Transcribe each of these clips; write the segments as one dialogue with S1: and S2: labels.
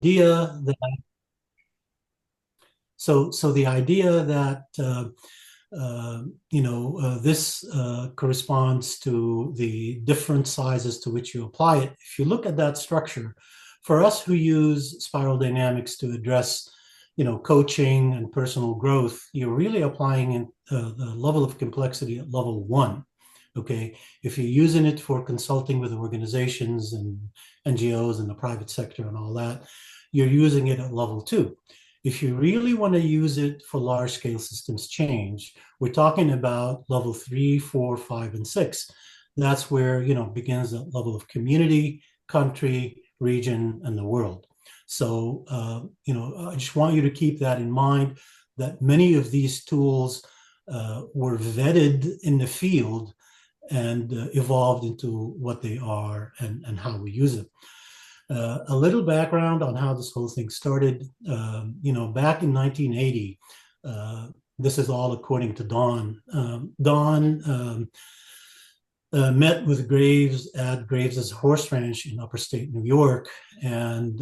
S1: idea that so the idea that this corresponds to the different sizes to which you apply it. If you look at that structure, for us who use spiral dynamics to address, coaching and personal growth, you're really applying the level of complexity at level one. Okay, if you're using it for consulting with organizations and NGOs and the private sector and all that, you're using it at level two. If you really want to use it for large scale systems change, we're talking about level 3, 4, 5, and 6. That's where, begins the level of community, country, region, and the world. So, I just want you to keep that in mind, that many of these tools were vetted in the field and evolved into what they are and how we use them. A little background on how this whole thing started. Back in 1980, this is all according to Don. Don met with Graves at Graves's horse ranch in upstate New York. And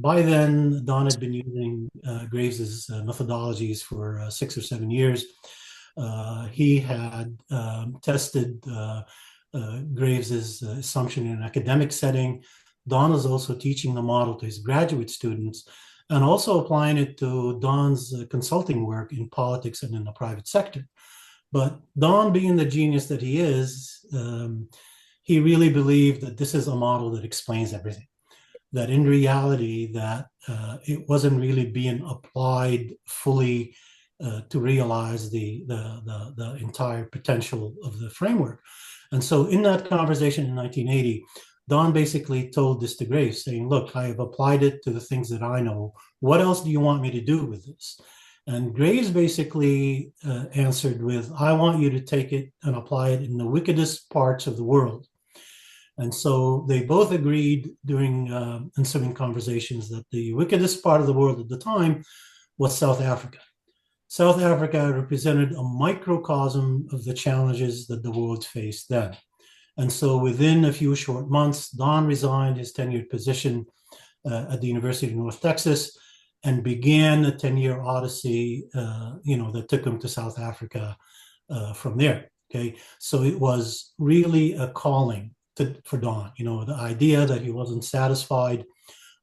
S1: by then, Don had been using Graves's methodologies for 6 or 7 years. He had tested Graves's assumption in an academic setting. Don is also teaching the model to his graduate students and also applying it to Don's consulting work in politics and in the private sector. But Don, being the genius that he is, he really believed that this is a model that explains everything. That in reality, that it wasn't really being applied fully to realize the entire potential of the framework. And so in that conversation in 1980, Don basically told this to Graves, saying, look, I have applied it to the things that I know. What else do you want me to do with this? And Graves basically answered with, I want you to take it and apply it in the wickedest parts of the world. And so they both agreed during ensuing conversations that the wickedest part of the world at the time was South Africa. South Africa represented a microcosm of the challenges that the world faced then. And so within a few short months, Don resigned his tenured position at the University of North Texas and began a 10-year odyssey, that took him to South Africa from there. Okay, so it was really a calling for Don. The idea that he wasn't satisfied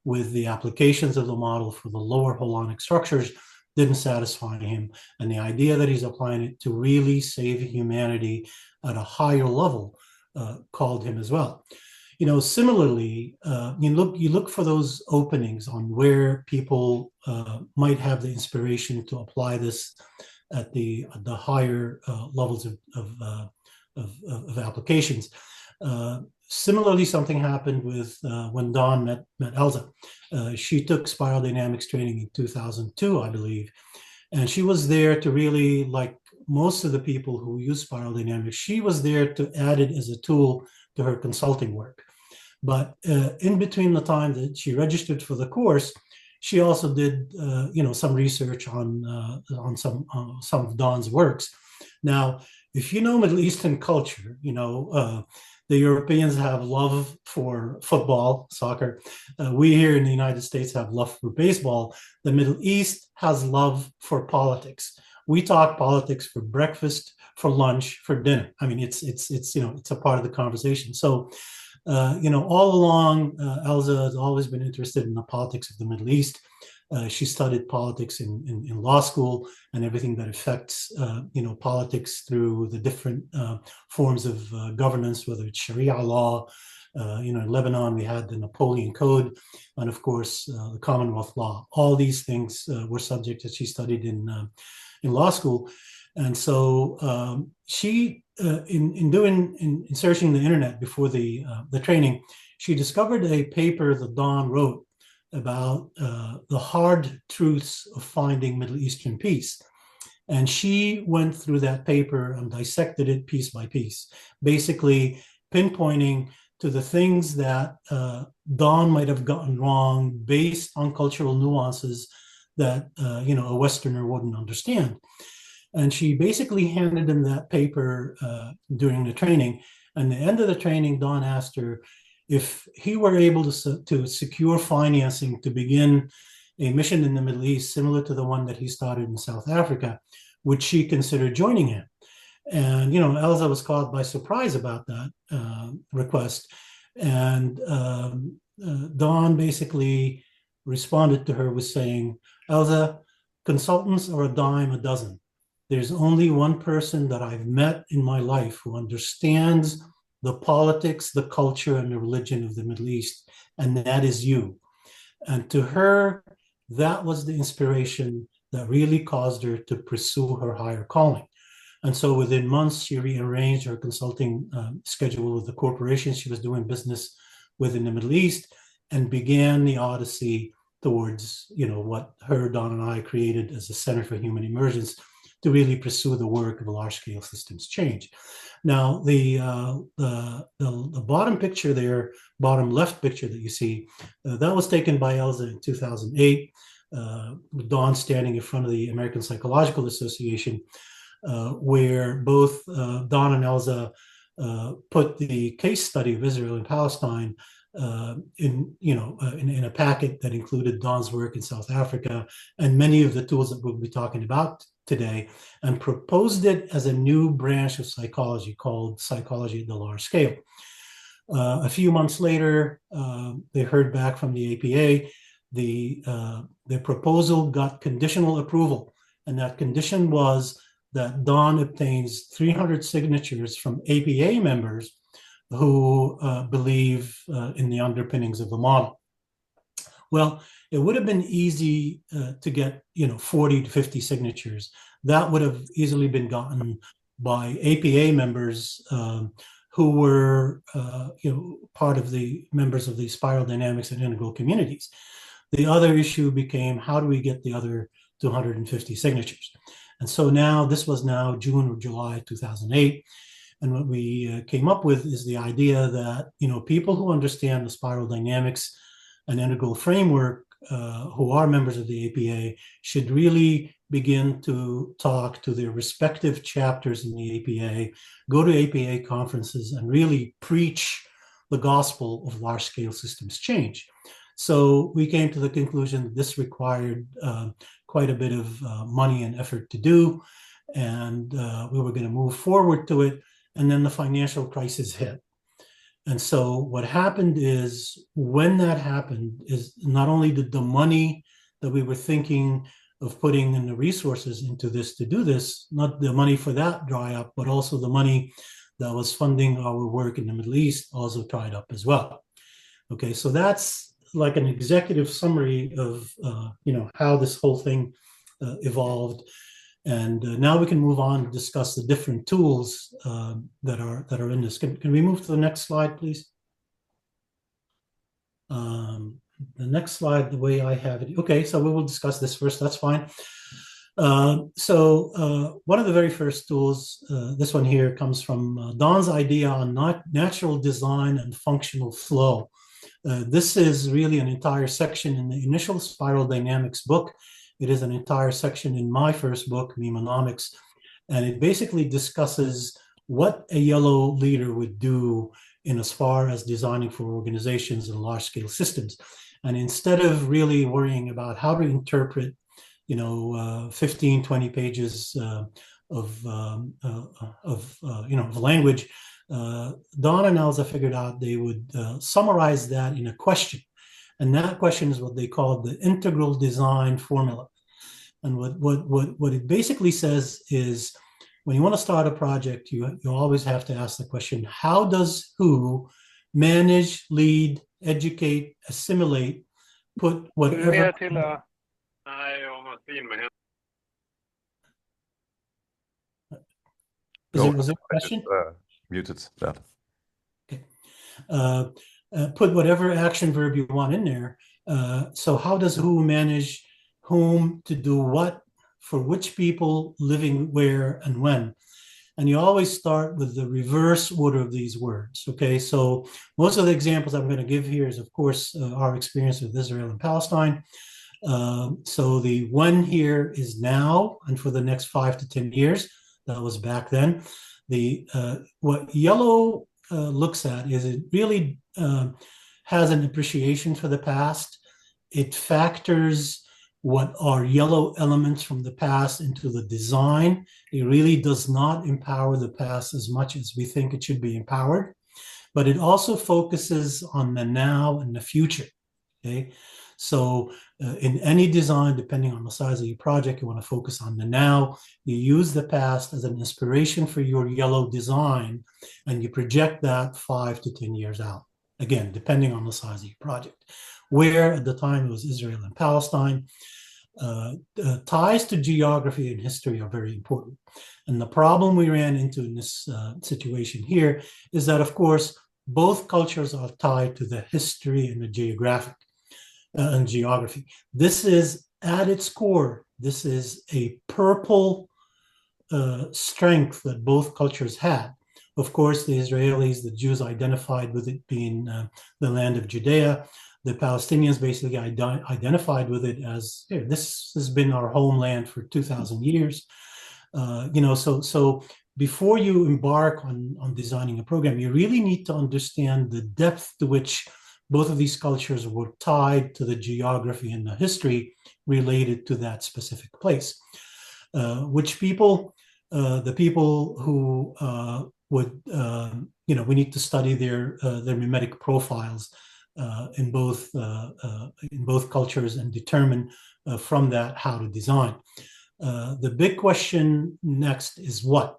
S1: with the applications of the model for the lower holonic structures didn't satisfy him, and the idea that he's applying it to really save humanity at a higher level called him as well. Similarly, you look for those openings on where people might have the inspiration to apply this at the higher levels of applications. Similarly, something happened with when Don met Elsa. She took spiral dynamics training in 2002, I believe, and she was there to really, like most of the people who use spiral dynamics, she was there to add it as a tool to her consulting work. But in between the time that she registered for the course, she also did, some research on some of Don's works. Now, if you know Middle Eastern culture, the Europeans have love for football, soccer. We here in the United States have love for baseball. The Middle East has love for politics. We talk politics for breakfast, for lunch, for dinner. I mean, it's a part of the conversation. So, all along, Elsa has always been interested in the politics of the Middle East. She studied politics in law school and everything that affects, politics through the different forms of governance, whether it's Sharia law. In Lebanon, we had the Napoleon Code, and of course, the Commonwealth law. All these things were subjects that she studied in law school. And so she, in searching the internet before the training, she discovered a paper that Don wrote about the hard truths of finding Middle Eastern peace. And she went through that paper and dissected it piece by piece, basically pinpointing to the things that Don might have gotten wrong based on cultural nuances that a Westerner wouldn't understand. And she basically handed him that paper during the training. And at the end of the training, Don asked her, if he were able to secure financing to begin a mission in the Middle East similar to the one that he started in South Africa, would she consider joining him? And, Elsa was caught by surprise about that request. And Don basically responded to her with saying, Elsa, consultants are a dime a dozen. There's only one person that I've met in my life who understands the politics, the culture, and the religion of the Middle East, and that is you. And to her, that was the inspiration that really caused her to pursue her higher calling. And so within months, she rearranged her consulting schedule with the corporations she was doing business with in the Middle East and began the odyssey towards, what Don and I created as a Center for Human Emergence to really pursue the work of large-scale systems change. Now, the bottom picture there, bottom left picture that you see, that was taken by Elsa in 2008, with Don standing in front of the American Psychological Association, where both Don and Elsa put the case study of Israel and Palestine in a packet that included Don's work in South Africa and many of the tools that we'll be talking about today, and proposed it as a new branch of psychology called psychology at the large scale. A few months later, they heard back from the APA. The proposal got conditional approval, and that condition was that Don obtains 300 signatures from APA members who believe in the underpinnings of the model. Well, it would have been easy to get 40 to 50 signatures. That would have easily been gotten by APA members who were part of the members of the spiral dynamics and integral communities. The other issue became, how do we get the other 250 signatures? And so now, this was now June or July 2008. And what we came up with is the idea that, people who understand the spiral dynamics and integral framework, who are members of the APA, should really begin to talk to their respective chapters in the APA, go to APA conferences, and really preach the gospel of large-scale systems change. So we came to the conclusion that this required quite a bit of money and effort to do, and we were going to move forward to it, and then the financial crisis hit. And so what happened is, when that happened, is not only did the money that we were thinking of putting in the resources into this to do this, not the money for that dry up, but also the money that was funding our work in the Middle East also dried up as well. Okay, so that's like an executive summary of how this whole thing evolved. And now we can move on and discuss the different tools that are in this. Can we move to the next slide, please? The next slide, the way I have it. Okay, so we will discuss this first. That's fine. So one of the very first tools, this one here, comes from Don's idea on natural design and functional flow. This is really an entire section in the initial Spiral Dynamics book. It is an entire section in my first book, Memenomics, and it basically discusses what a yellow leader would do in as far as designing for organizations and large-scale systems. And instead of really worrying about how to interpret, 15, 20 pages of language, Don and Elsa figured out they would summarize that in a question. And that question is what they call the integral design formula. And what it basically says is, when you want to start a project, you always have to ask the question, how does who manage, lead, educate, assimilate, put whatever... Was there a question?
S2: Muted that.
S1: Okay. Put whatever action verb you want in there. So how does who manage whom to do what, for which people, living where and when? And you always start with the reverse order of these words. Okay, so most of the examples I'm going to give here is, of course, our experience with Israel and Palestine. So the when here is now, and for the next 5 to 10 years. That was back then. The what yellow looks at is it really has an appreciation for the past. It factors what are yellow elements from the past into the design. It really does not empower the past as much as we think it should be empowered, but it also focuses on the now and the future. Okay, so in any design, depending on the size of your project, you want to focus on the now. You use the past as an inspiration for your yellow design, and you project that 5 to 10 years out. Again, depending on the size of your project. Where at the time it was Israel and Palestine, ties to geography and history are very important. And the problem we ran into in this situation here is that, of course, both cultures are tied to the history and the geographic and geography. This is at its core, this is a purple strength that both cultures had. Of course, the Israelis, the Jews identified with it being the land of Judea. The Palestinians basically identified with it as, hey, this has been our homeland for 2,000 years. So before you embark on designing a program, you really need to understand the depth to which both of these cultures were tied to the geography and the history related to that specific place. Which people, the people who would, we need to study their mimetic profiles in both cultures and determine from that how to design. The big question next is what?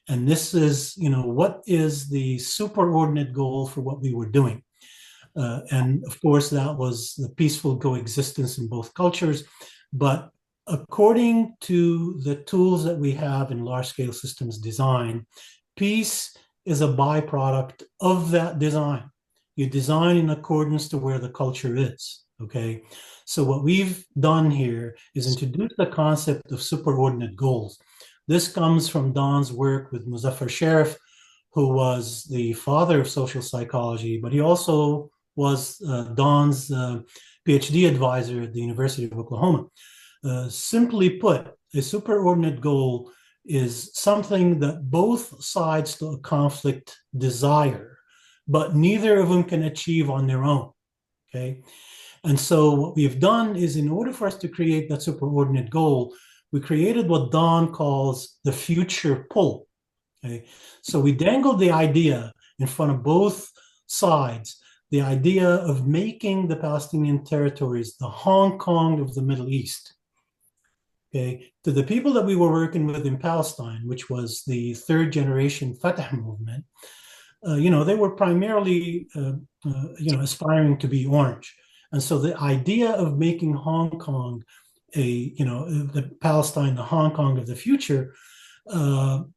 S1: And this is, what is the superordinate goal for what we were doing? And of course, that was the peaceful coexistence in both cultures. But according to the tools that we have in large-scale systems design, peace is a byproduct of that design. You design in accordance to where the culture is, okay? So what we've done here is introduce the concept of superordinate goals. This comes from Don's work with Muzaffar Sharif, who was the father of social psychology, but he also was Don's PhD advisor at the University of Oklahoma. Simply put, a superordinate goal is something that both sides to a conflict desire, but neither of them can achieve on their own, okay? And so what we've done is, in order for us to create that superordinate goal, we created what Don calls the future pull, okay? So we dangled the idea in front of both sides, the idea of making the Palestinian territories the Hong Kong of the Middle East. Okay, to the people that we were working with in Palestine, which was the third generation Fatah movement, they were primarily, aspiring to be orange. And so the idea of making Hong Kong the Palestine, the Hong Kong of the future,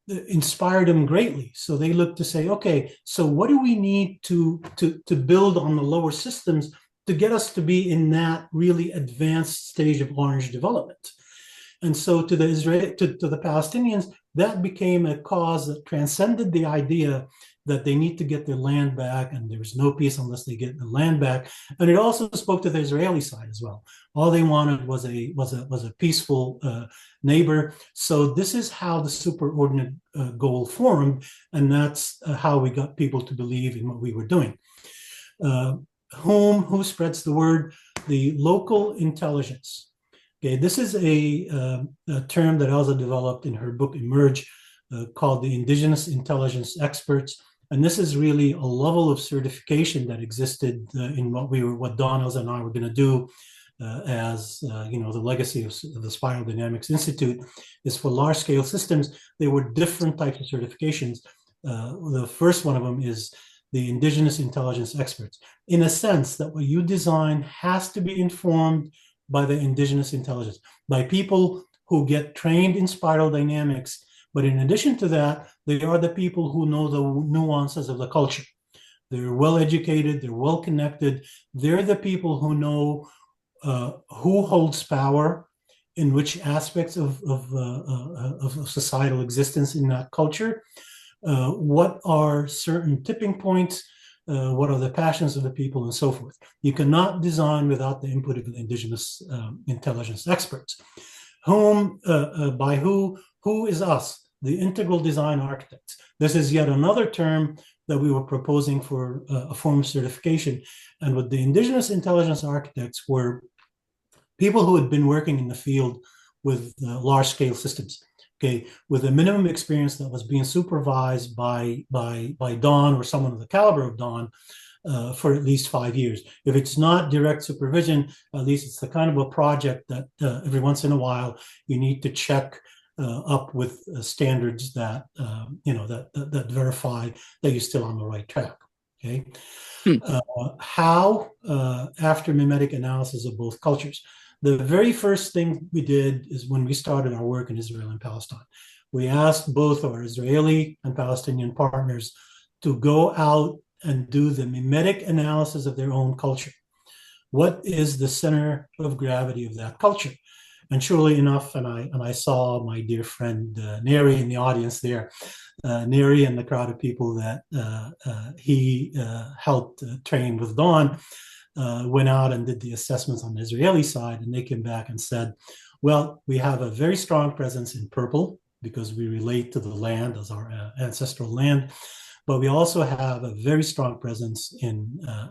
S1: inspired them greatly. So they looked to say, okay, so what do we need to build on the lower systems to get us to be in that really advanced stage of orange development? And so to the Palestinians, that became a cause that transcended the idea that they need to get their land back, and there's no peace unless they get the land back. And it also spoke to the Israeli side as well. All they wanted was a peaceful neighbor. So this is how the superordinate goal formed, and that's how we got people to believe in what we were doing. Who spreads the word? The local intelligence. Okay, this is a term that Elsa developed in her book Emerge, called the Indigenous Intelligence Experts. And this is really a level of certification that existed in what Don, Elsa, and I were going to do as the legacy of the Spiral Dynamics Institute is for large-scale systems. There were different types of certifications. The first one of them is the Indigenous Intelligence Experts, in a sense that what you design has to be informed by the indigenous intelligence, by people who get trained in spiral dynamics. But in addition to that, they are the people who know the nuances of the culture. They're well educated, they're well connected. They're the people who know who holds power, in which aspects of societal existence in that culture, what are certain tipping points, what are the passions of the people, and so forth. You cannot design without the input of the indigenous intelligence experts. Who is us? The integral design architects. This is yet another term that we were proposing for a form of certification. And what the indigenous intelligence architects were people who had been working in the field with large scale systems, okay, with a minimum experience that was being supervised by Don or someone of the caliber of Don for at least 5 years. If it's not direct supervision, at least it's the kind of a project that every once in a while you need to check up with standards that that verify that you're still on the right track. Okay. How after mimetic analysis of both cultures, the very first thing we did is when we started our work in Israel and Palestine, we asked both our Israeli and Palestinian partners to go out and do the mimetic analysis of their own culture. What is the center of gravity of that culture? And surely enough, and I saw my dear friend Neri in the audience there, Neri and the crowd of people that he helped train with Dawn went out and did the assessments on the Israeli side, and they came back and said, well, we have a very strong presence in purple because we relate to the land as our ancestral land, but we also have a very strong presence in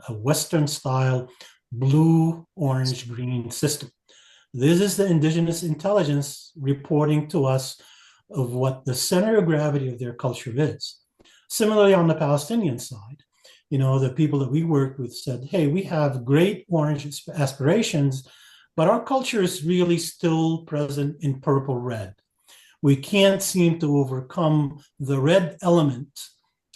S1: a Western style blue, orange, green system. This is the indigenous intelligence reporting to us of what the center of gravity of their culture is. Similarly, on the Palestinian side, the people that we worked with said, hey, we have great orange aspirations, but our culture is really still present in purple red. We can't seem to overcome the red element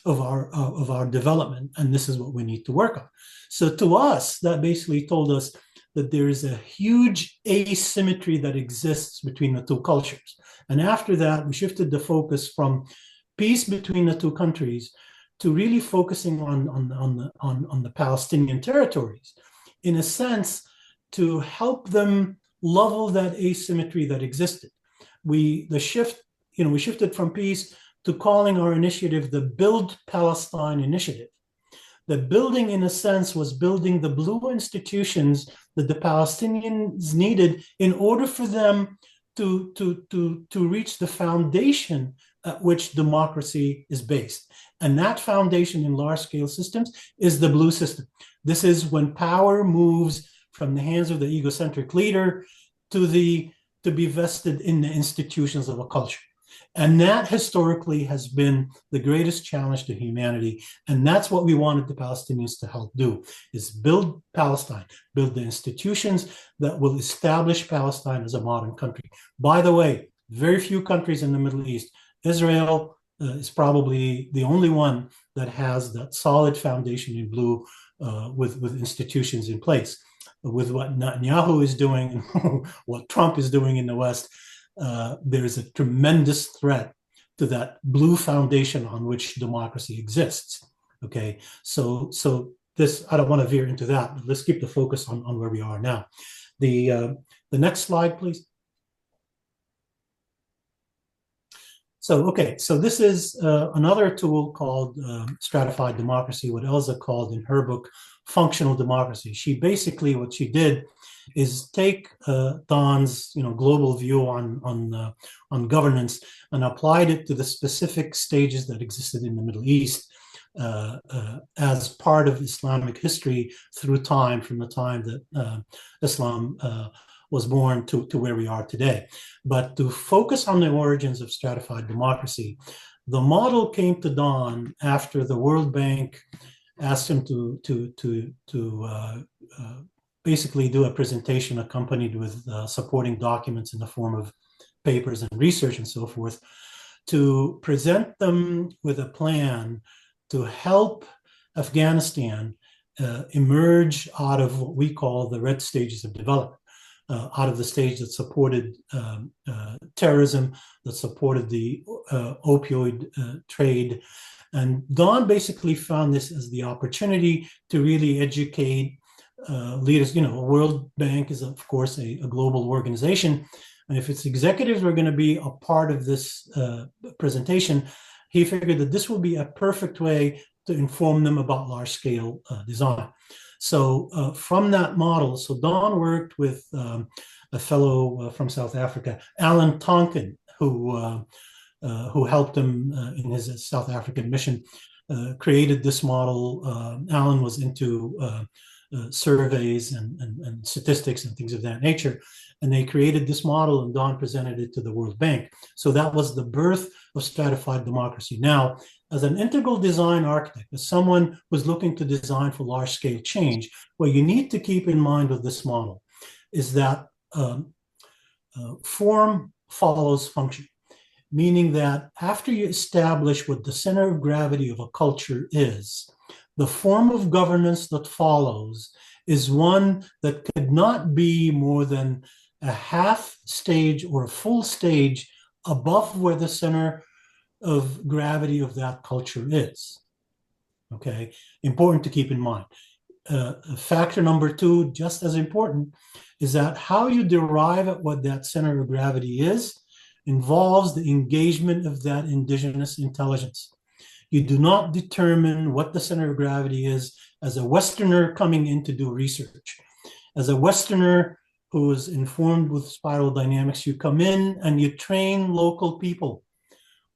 S1: of our development, and this is what we need to work on. So to us, that basically told us that there is a huge asymmetry that exists between the two cultures. And after that, we shifted the focus from peace between the two countries to really focusing on the Palestinian territories, in a sense, to help them level that asymmetry that existed. We shifted from peace to calling our initiative the Build Palestine Initiative. The building, in a sense, was building the blue institutions that the Palestinians needed in order for them to reach the foundation at which democracy is based. And that foundation in large-scale systems is the blue system. This is when power moves from the hands of the egocentric leader to be vested in the institutions of a culture. And that historically has been the greatest challenge to humanity. And that's what we wanted the Palestinians to help do, is build Palestine, build the institutions that will establish Palestine as a modern country. By the way, very few countries in the Middle East, Israel is probably the only one that has that solid foundation in blue with institutions in place. With what Netanyahu is doing and what Trump is doing in the West, there's a tremendous threat to that blue foundation on which democracy exists. Okay, so this, I don't want to veer into that, but let's keep the focus on where we are now. The next slide, please. So, okay, so this is another tool called Stratified Democracy, what Elza called in her book Functional Democracy. She basically, what she did is take Don's global view on governance and applied it to the specific stages that existed in the Middle East as part of Islamic history through time, from the time that Islam was born to where we are today. But to focus on the origins of stratified democracy, the model came to Don after the World Bank asked him to basically do a presentation accompanied with supporting documents in the form of papers and research and so forth, to present them with a plan to help Afghanistan emerge out of what we call the red stages of development. Out of the stage that supported terrorism, that supported the opioid trade. And Don basically found this as the opportunity to really educate leaders. World Bank is, of course, a global organization. And if its executives were going to be a part of this presentation, he figured that this would be a perfect way to inform them about large-scale design. So from that model, so Don worked with a fellow from South Africa, Alan Tonkin, who helped him in his South African mission created this model. Alan was into surveys and statistics and things of that nature. And they created this model, and Don presented it to the World Bank. So that was the birth of stratified democracy. Now, as an integral design architect, as someone who's looking to design for large-scale change, what you need to keep in mind with this model is that form follows function, meaning that after you establish what the center of gravity of a culture is, the form of governance that follows is one that could not be more than a half stage or a full stage above where the center of gravity of that culture is. Okay, important to keep in mind. Factor number two, just as important, is that how you derive at what that center of gravity is involves the engagement of that indigenous intelligence. You do not determine what the center of gravity is as a Westerner coming in to do research. As a Westerner who is informed with spiral dynamics, you come in and you train local people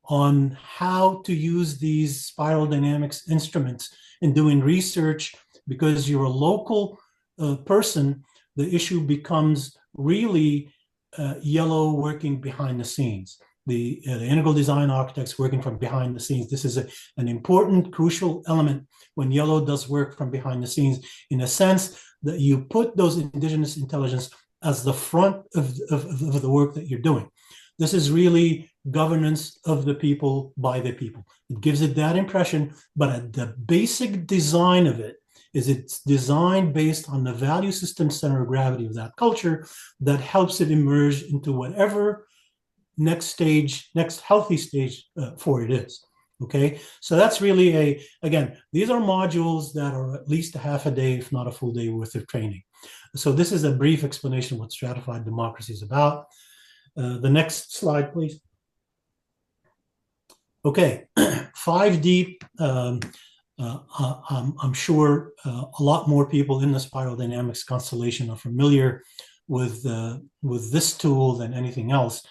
S1: on how to use these spiral dynamics instruments in doing research. Because you're a local person, the issue becomes really yellow working behind the scenes. The integral design architects working from behind the scenes. This is an important, crucial element when yellow does work from behind the scenes, in a sense that you put those indigenous intelligence as the front of the work that you're doing. This is really governance of the people by the people. It gives it that impression, but at the basic design of it is it's designed based on the value system center of gravity of that culture that helps it emerge into whatever next stage, next healthy stage for it is. Okay, so that's really again, these are modules that are at least a half a day, if not a full day worth of training. So this is a brief explanation of what stratified democracy is about. The next slide, please. Okay, 5 deep. I'm sure a lot more people in the spiral dynamics constellation are familiar with this tool than anything else.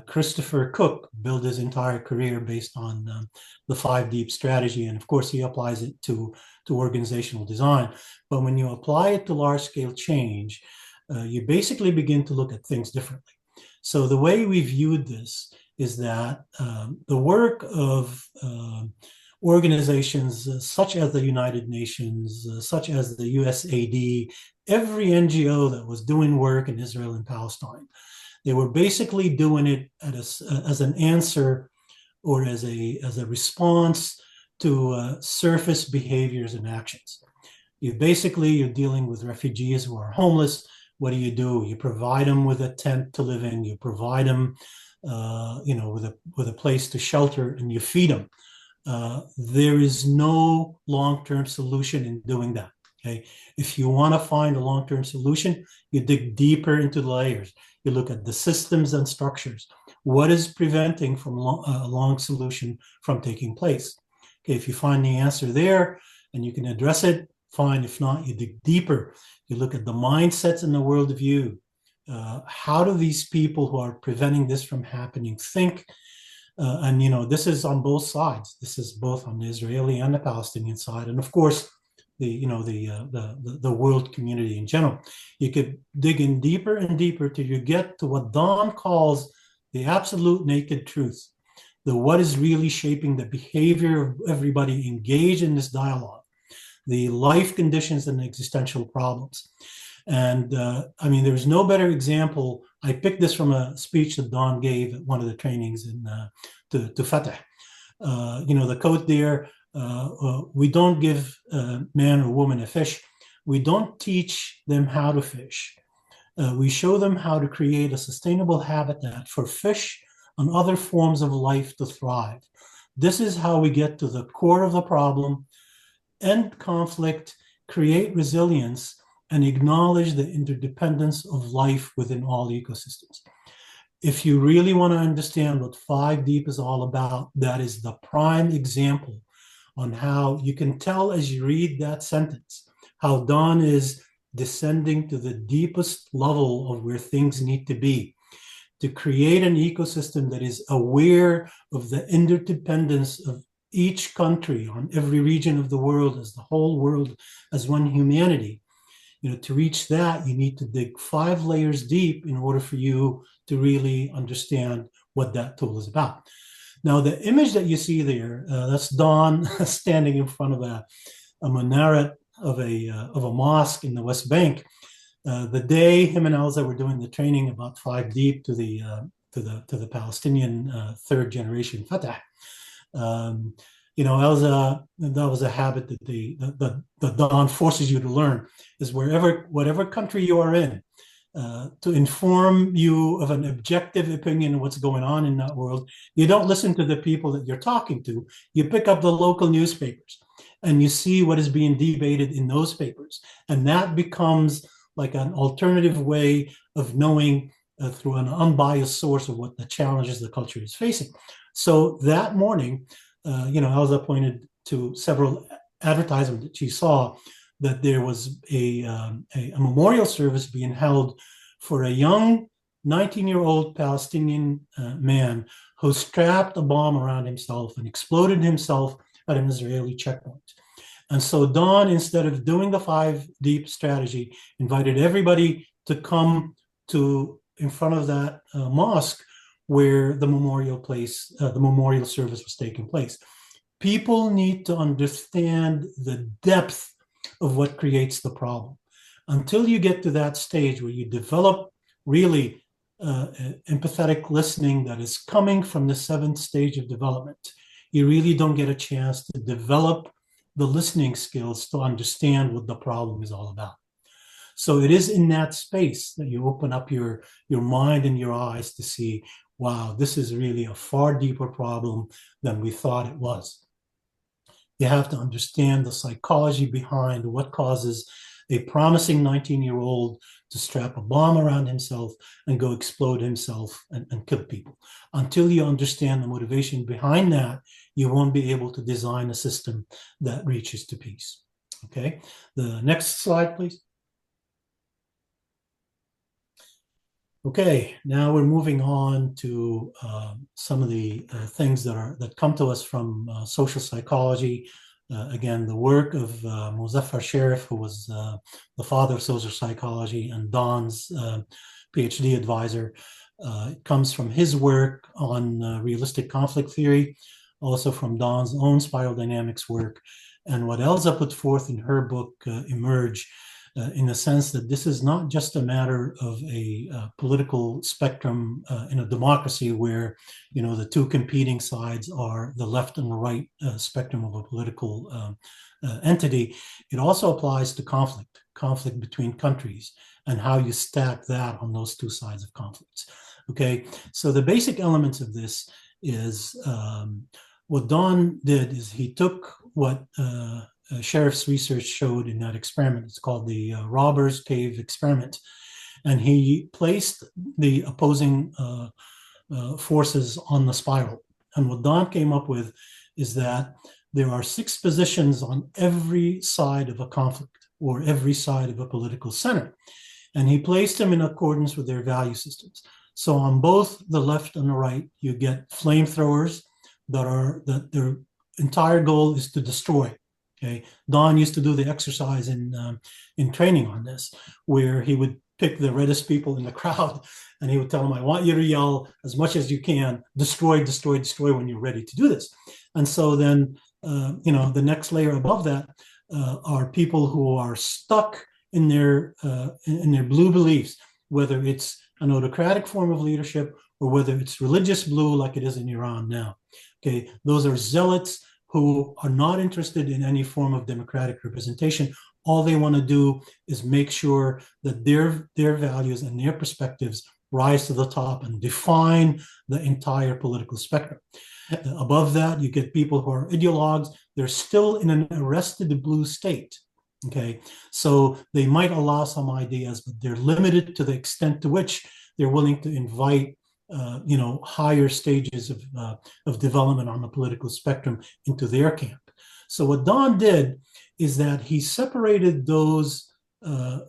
S1: Christopher Cook built his entire career based on the 5 deep strategy, and of course he applies it to organizational design. But when you apply it to large-scale change, you basically begin to look at things differently. So the way we viewed this is that the work of organizations such as the United Nations, such as the USAID, every NGO that was doing work in Israel and Palestine, they were basically doing it as an answer or as a response to surface behaviors and actions. You're dealing with refugees who are homeless. What do? You provide them with a tent to live in. You provide them, with a place to shelter, and you feed them. There is no long-term solution in doing that. Okay, if you want to find a long-term solution, you dig deeper into the layers. You look at the systems and structures. What is preventing from a long solution from taking place? Okay, if you find the answer there and you can address it, fine. If not, you dig deeper. You look at the mindsets and the worldview. How do these people who are preventing this from happening think? And this is on both sides. This is both on the Israeli and the Palestinian side, and of course, the world community in general. You could dig in deeper and deeper till you get to what Don calls the absolute naked truth, what is really shaping the behavior of everybody engaged in this dialogue, the life conditions and existential problems. And there's no better example. I picked this from a speech that Don gave at one of the trainings to Fatah. The quote there, we don't give man or woman a fish. We don't teach them how to fish. We show them how to create a sustainable habitat for fish and other forms of life to thrive. This is how we get to the core of the problem, end conflict, create resilience, and acknowledge the interdependence of life within all ecosystems. If you really want to understand what 5 Deep is all about, that is the prime example on how you can tell as you read that sentence, how Don is descending to the deepest level of where things need to be to create an ecosystem that is aware of the interdependence of each country, on every region of the world, as the whole world, as one humanity. To reach that, you need to dig 5 layers deep in order for you to really understand what that tool is about. Now, the image that you see there, that's Don standing in front of a minaret of a mosque in the West Bank. The day him and Elza were doing the training about 5 deep to the Palestinian third generation Fatah. Elza, that was a habit that Don forces you to learn, is whatever country you are in, to inform you of an objective opinion of what's going on in that world, you don't listen to the people that you're talking to. You pick up the local newspapers and you see what is being debated in those papers. And that becomes like an alternative way of knowing through an unbiased source of what the challenges the culture is facing. So that morning, Elza pointed to several advertisements that she saw that there was a memorial service being held for a young 19-year-old Palestinian man who strapped a bomb around himself and exploded himself at an Israeli checkpoint. And so Don, instead of doing the 5 deep strategy, invited everybody to come to in front of that mosque where the memorial service was taking place. People need to understand the depth of what creates the problem. Until you get to that stage where you develop really empathetic listening that is coming from the 7th stage of development, you really don't get a chance to develop the listening skills to understand what the problem is all about. So it is in that space that you open up your mind and your eyes to see, wow, this is really a far deeper problem than we thought it was. You have to understand the psychology behind what causes a promising 19-year-old to strap a bomb around himself and go explode himself and kill people. Until you understand the motivation behind that, you won't be able to design a system that reaches to peace. Okay, the next slide, please. Okay, now we're moving on to some of the things that come to us from social psychology. Again, the work of Muzaffar Sharif, who was the father of social psychology and Don's PhD advisor. It comes from his work on realistic conflict theory, also from Don's own spiral dynamics work, and what Elza put forth in her book, Emerge, in the sense that this is not just a matter of a political spectrum in a democracy where, the 2 competing sides are the left and the right spectrum of a political entity. It also applies to conflict between countries and how you stack that on those 2 sides of conflicts. Okay, so the basic elements of this is what Don did is he took what Sheriff's research showed in that experiment. It's called the Robbers Cave experiment. And he placed the opposing forces on the spiral. And what Don came up with is that there are 6 positions on every side of a conflict or every side of a political center. And he placed them in accordance with their value systems. So on both the left and the right, you get flamethrowers that their entire goal is to destroy. Okay, Don used to do the exercise in training on this, where he would pick the reddest people in the crowd, and he would tell them, "I want you to yell as much as you can, destroy, destroy, destroy when you're ready to do this." And so then, the next layer above that are people who are stuck in their blue beliefs, whether it's an autocratic form of leadership or whether it's religious blue, like it is in Iran now. Okay, those are zealots who are not interested in any form of democratic representation. All they want to do is make sure that their values and their perspectives rise to the top and define the entire political spectrum. Above that, you get people who are ideologues. They're still in an arrested blue state. Okay, so they might allow some ideas, but they're limited to the extent to which they're willing to invite higher stages of development on the political spectrum into their camp. So what Don did is that he separated those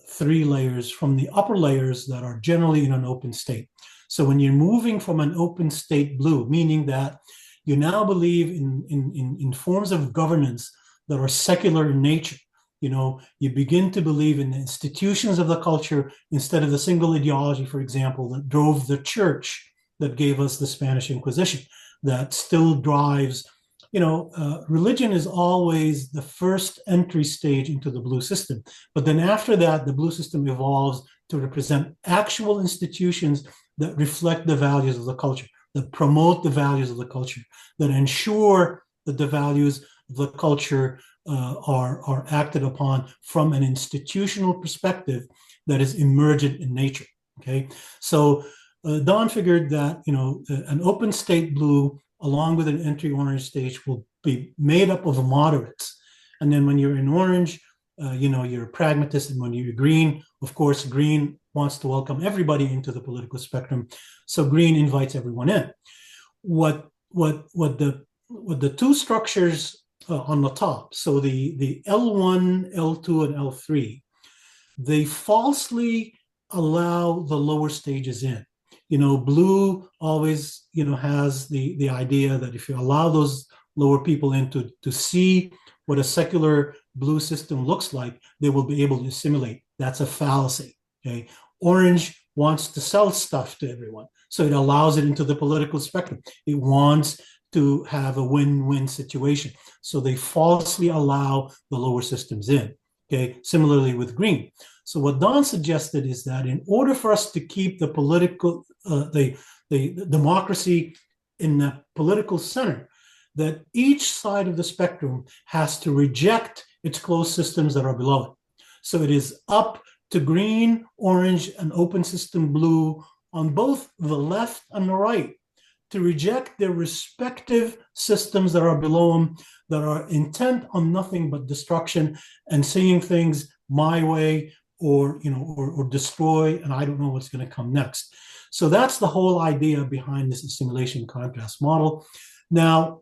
S1: 3 layers from the upper layers that are generally in an open state. So when you're moving from an open state blue, meaning that You now believe in forms of governance that are secular in nature. You begin to believe in the institutions of the culture instead of the single ideology, for example, that drove the church, that gave us the Spanish Inquisition, that still drives. Religion is always the first entry stage into the blue system. But then after that, the blue system evolves to represent actual institutions that reflect the values of the culture, that promote the values of the culture, that ensure that the values of the culture are acted upon from an institutional perspective that is emergent in nature. Okay, so Don figured that an open state blue along with an entry orange stage will be made up of moderates, and then when you're in orange, you're a pragmatist, and when you're green, of course, green wants to welcome everybody into the political spectrum, so green invites everyone in. What the two structures on the top, so the L1, L2, and L3, they falsely allow the lower stages in. Blue always, has the idea that if you allow those lower people in to see what a secular blue system looks like, they will be able to assimilate. That's a fallacy. Okay, orange wants to sell stuff to everyone, so it allows it into the political spectrum. It wants to have a win-win situation, so they falsely allow the lower systems in. Okay, similarly with green. So what Don suggested is that in order for us to keep the political, the democracy in the political center, that each side of the spectrum has to reject its closed systems that are below it. So it is up to green, orange, and open system blue on both the left and the right to reject their respective systems that are below them, that are intent on nothing but destruction and seeing things my way, or destroy, and I don't know what's going to come next. So that's the whole idea behind this assimilation contrast model. Now,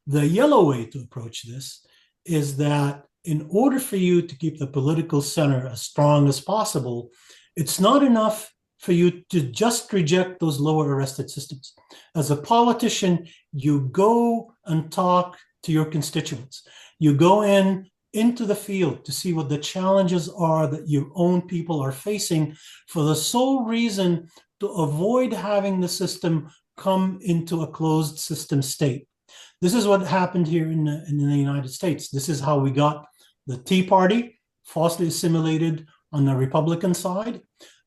S1: the yellow way to approach this is that in order for you to keep the political center as strong as possible, it's not enough for you to just reject those lower arrested systems. As a politician, you go and talk to your constituents. You go into the field to see what the challenges are that your own people are facing, for the sole reason to avoid having the system come into a closed system state. This is what happened here in the United States. This is how we got the Tea Party falsely assimilated on the Republican side.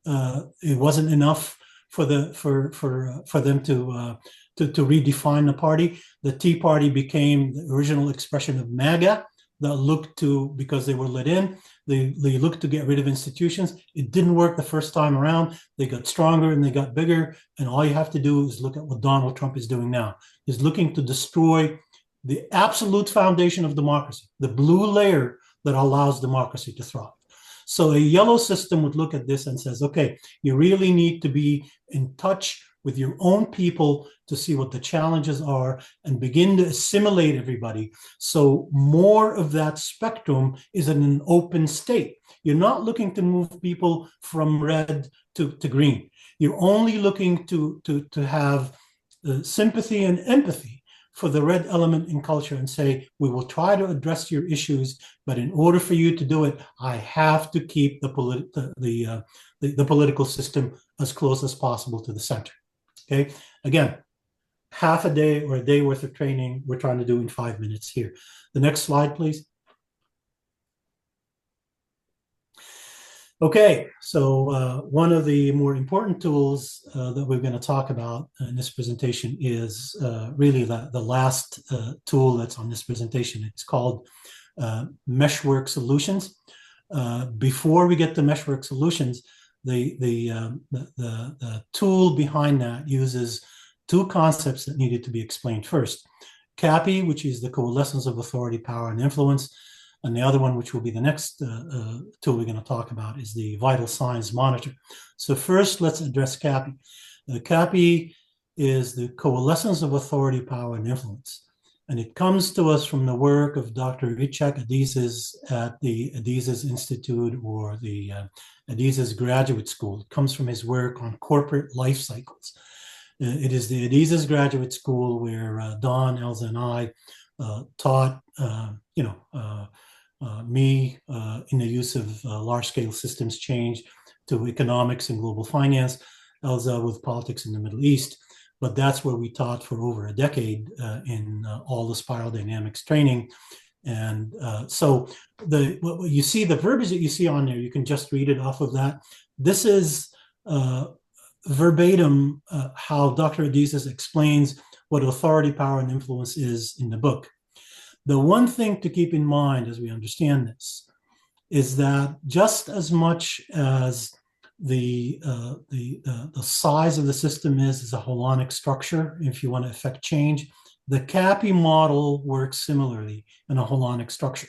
S1: It wasn't enough for them to redefine the party. The Tea Party became the original expression of MAGA, that looked to, because they were let in, they looked to get rid of institutions. It didn't work the first time around. They got stronger and they got bigger. And all you have to do is look at what Donald Trump is doing now. He's looking to destroy the absolute foundation of democracy, the blue layer that allows democracy to thrive. So a yellow system would look at this and says, okay, you really need to be in touch with your own people to see what the challenges are and begin to assimilate everybody. So more of that spectrum is in an open state. You're not looking to move people from red to green. You're only looking to have sympathy and empathy for the red element in culture and say, we will try to address your issues, but in order for you to do it, I have to keep the political system as close as possible to the center. Okay, again, half a day or a day worth of training we're trying to do in 5 minutes here. The next slide, please. Okay, so one of the more important tools that we're going to talk about in this presentation is really the last tool that's on this presentation. It's called Meshwork Solutions. Before we get to Meshwork Solutions, the tool behind that uses two concepts that needed to be explained first. CAPI, which is the coalescence of authority, power, and influence, and the other one, which will be the next tool we're going to talk about, is the vital signs monitor. So first, let's address CAPI. CAPI is the coalescence of authority, power, and influence. And it comes to us from the work of Dr. Ichak Adizes at the Adizes Institute, or the Adizes Graduate School. It comes from his work on corporate life cycles. It is the Adizes Graduate School where Don, Elza, and I taught, me in the use of large-scale systems change to economics and global finance, Elza with politics in the Middle East. But that's where we taught for over a decade in all the spiral dynamics training. And so what you see, the verbiage that you see on there, you can just read it off of that. This is verbatim how Dr. Adizes explains what authority, power, and influence is in the book. The one thing to keep in mind as we understand this is that just as much as the size of the system is a holonic structure, if you want to affect change, the CAPI model works similarly in a holonic structure.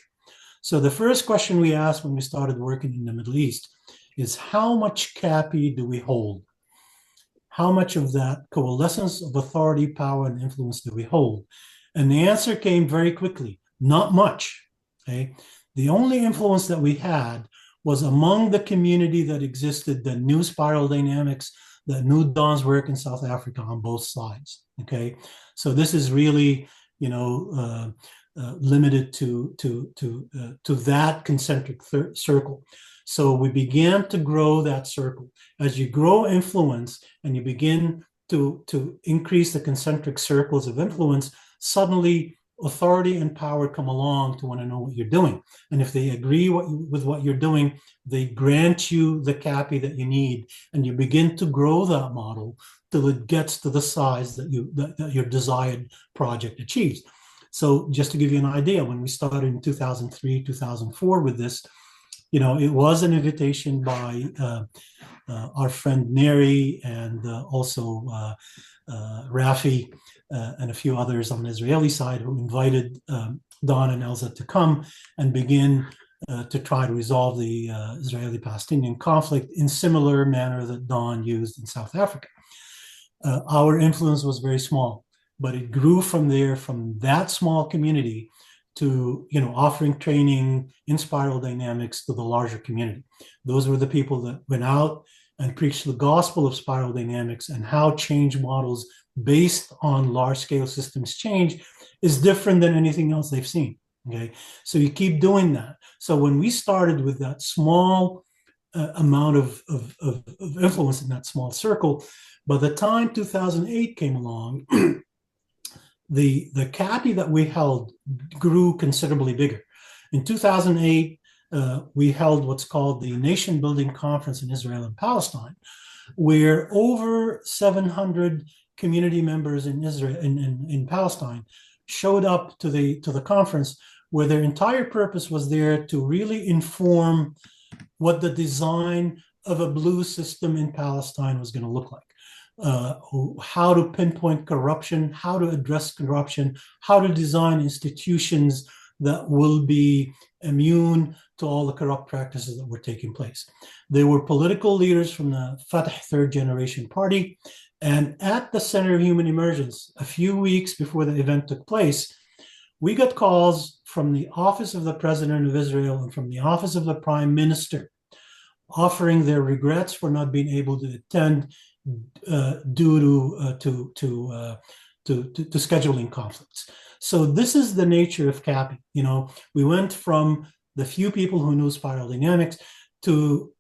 S1: So the first question we asked when we started working in the Middle East is how much CAPI do we hold? How much of that coalescence of authority, power, and influence do we hold? And the answer came very quickly, not much. Okay? The only influence that we had was among the community that existed that knew spiral dynamics, that knew Don's work in South Africa on both sides. Okay, so this is really, limited to that concentric circle. So we began to grow that circle. As you grow influence and you begin to increase the concentric circles of influence, suddenly authority and power come along to want to know what you're doing. And if they agree with what you're doing, they grant you the CAPI that you need, and you begin to grow that model till it gets to the size that your desired project achieves. So just to give you an idea, when we started in 2003, 2004 with this, it was an invitation by our friend Neri and also Rafi and a few others on the Israeli side who invited Don and Elza to come and begin to try to resolve the Israeli-Palestinian conflict in similar manner that Don used in South Africa. Our influence was very small, but it grew from there, from that small community to offering training in spiral dynamics to the larger community. Those were the people that went out and preached the gospel of spiral dynamics and how change models based on large-scale systems change is different than anything else they've seen. Okay, so you keep doing that. So when we started with that small amount of influence in that small circle, by the time 2008 came along, the CAPI that we held grew considerably bigger. In 2008, we held what's called the Nation Building Conference in Israel and Palestine, where over 700 community members in Israel in Palestine showed up to the conference, where their entire purpose was there to really inform what the design of a blue system in Palestine was going to look like. How to pinpoint corruption, how to address corruption, how to design institutions that will be immune to all the corrupt practices that were taking place. There were political leaders from the Fatah Third Generation Party, and at the Center of Human Emergence, a few weeks before the event took place, we got calls from the Office of the President of Israel and from the Office of the Prime Minister offering their regrets for not being able to attend due to scheduling conflicts. So this is the nature of CAPI. We went from the few people who knew spiral dynamics to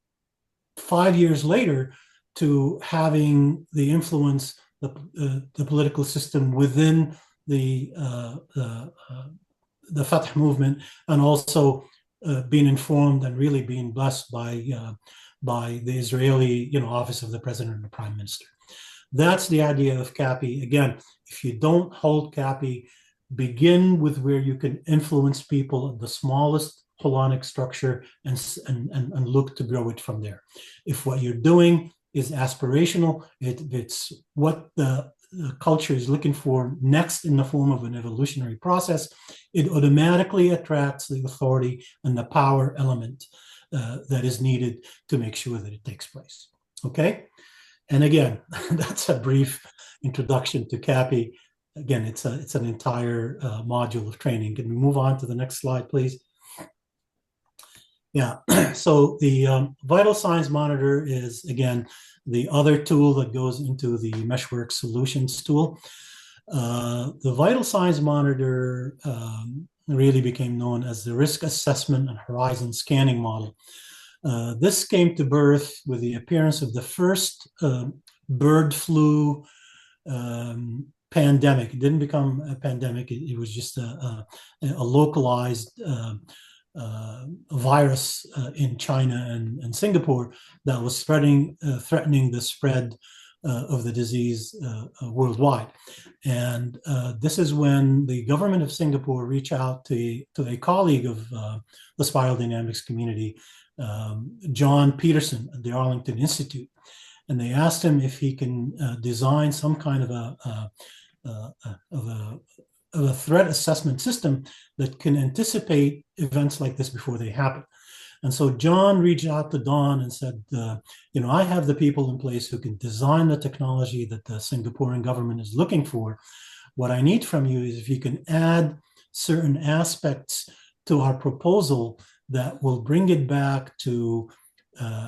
S1: 5 years later to having the influence, the political system within the Fatah movement, and also being informed and really being blessed by the Israeli, Office of the President and the Prime Minister. That's the idea of CAPI. Again, if you don't hold CAPI, begin with where you can influence people at the smallest holonic structure and look to grow it from there. If what you're doing is aspirational, it's what the culture is looking for next in the form of an evolutionary process, it automatically attracts the authority and the power element that is needed to make sure that it takes place. Okay? And again, that's a brief introduction to CAPI. Again, it's an entire module of training. Can we move on to the next slide, please? Yeah. So the vital signs monitor is, again, the other tool that goes into the Meshwork solutions tool. The vital signs monitor really became known as the risk assessment and horizon scanning model. This came to birth with the appearance of the first bird flu pandemic. It didn't become a pandemic. It was just a localized virus in China and Singapore that was spreading, threatening the spread of the disease worldwide. And this is when the government of Singapore reached out to a colleague of the spiral dynamics community, John Peterson at the Arlington Institute. And they asked him if he can design some kind of a threat assessment system that can anticipate events like this before they happen. And so John reached out to Don and said, I have the people in place who can design the technology that the Singaporean government is looking for. What I need from you is if you can add certain aspects to our proposal that will bring it back to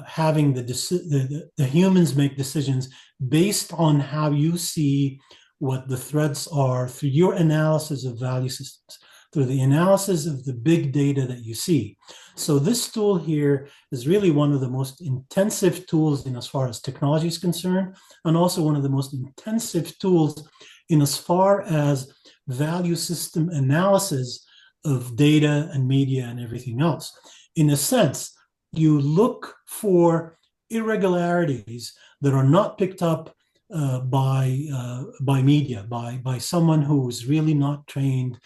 S1: having the humans make decisions based on how you see what the threats are through your analysis of value systems, through the analysis of the big data that you see. So this tool here is really one of the most intensive tools in as far as technology is concerned, and also one of the most intensive tools in as far as value system analysis of data and media and everything else. In a sense, you look for irregularities that are not picked up by media, by someone who's really not trained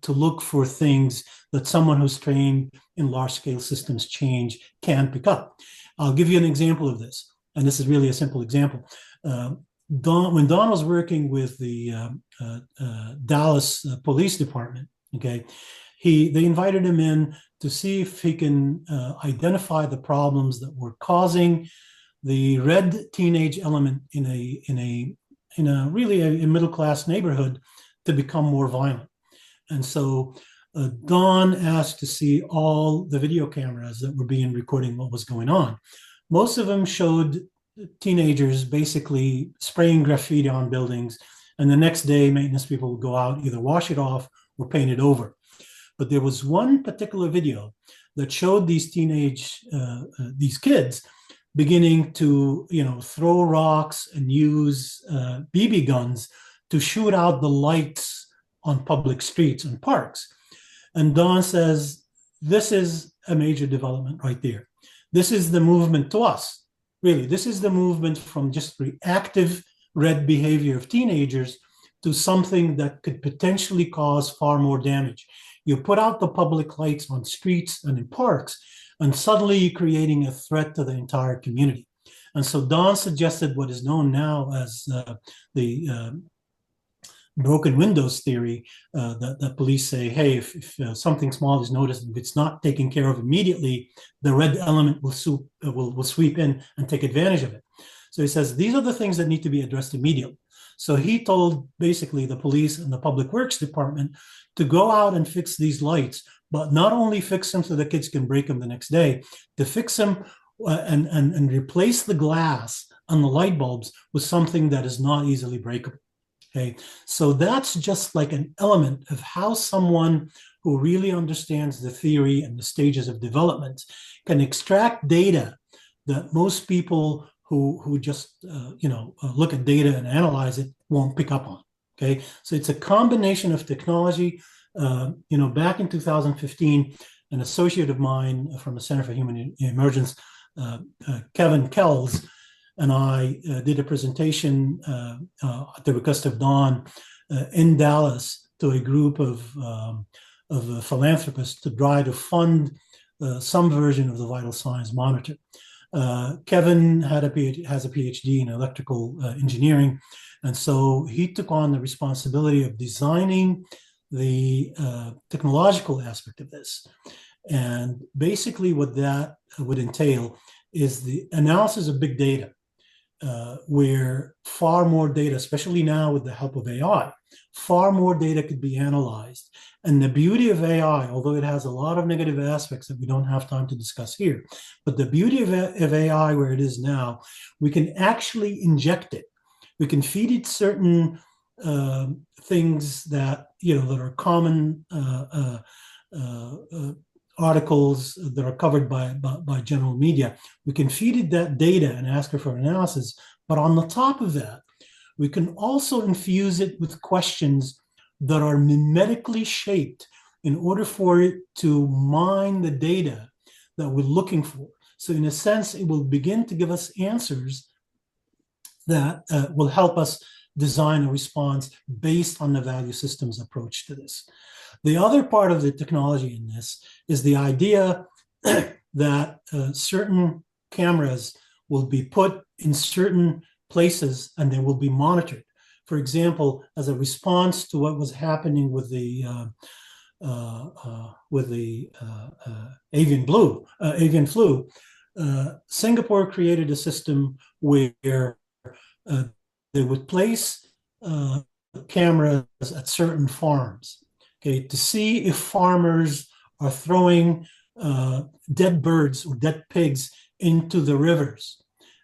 S1: to look for things that someone who's trained in large-scale systems change can pick up. I'll give you an example of this, and this is really a simple example. When Don was working with the Dallas Police Department, okay, they invited him in to see if he can identify the problems that were causing the red teenage element in a really a middle class neighborhood to become more violent. And so Don asked to see all the video cameras that were being recording what was going on. Most of them showed teenagers basically spraying graffiti on buildings, and the next day maintenance people would go out, either wash it off or paint it over. But there was one particular video that showed these these kids beginning to, throw rocks and use BB guns to shoot out the lights on public streets and parks. And Don says, this is a major development right there. This is the movement to us. Really, this is the movement from just reactive red behavior of teenagers to something that could potentially cause far more damage. You put out the public lights on streets and in parks, and suddenly you're creating a threat to the entire community. And so Don suggested what is known now as the broken windows theory, that police say, hey, if something small is noticed, if it's not taken care of immediately, the red element will sweep in and take advantage of it. So he says, these are the things that need to be addressed immediately. So he told basically the police and the public works department to go out and fix these lights, but not only fix them so the kids can break them the next day, to fix them and replace the glass on the light bulbs with something that is not easily breakable. Okay, so that's just like an element of how someone who really understands the theory and the stages of development can extract data that most people who just look at data and analyze it won't pick up on. Okay, so it's a combination of technology. Back in 2015, an associate of mine from the Center for Human Emergence, Kevin Kells, and I did a presentation at the request of Don in Dallas to a group of philanthropists to try to fund some version of the vital signs monitor. Kevin has a PhD in electrical engineering, and so he took on the responsibility of designing the technological aspect of this. And basically what that would entail is the analysis of big data. where far more data, especially now with the help of AI, far more data could be analyzed. And the beauty of AI, although it has a lot of negative aspects that we don't have time to discuss here, but the beauty of AI where it is now, we can actually inject it. We can feed it certain things that, that are common articles that are covered by general media. We can feed it that data and ask her for analysis. But on the top of that, we can also infuse it with questions that are mimetically shaped in order for it to mine the data that we're looking for. So in a sense, it will begin to give us answers that will help us design a response based on the value systems approach to this. The other part of the technology in this is the idea that certain cameras will be put in certain places and they will be monitored. For example, as a response to what was happening with the avian flu, Singapore created a system where they would place cameras at certain farms, okay, to see if farmers are throwing dead birds or dead pigs into the rivers.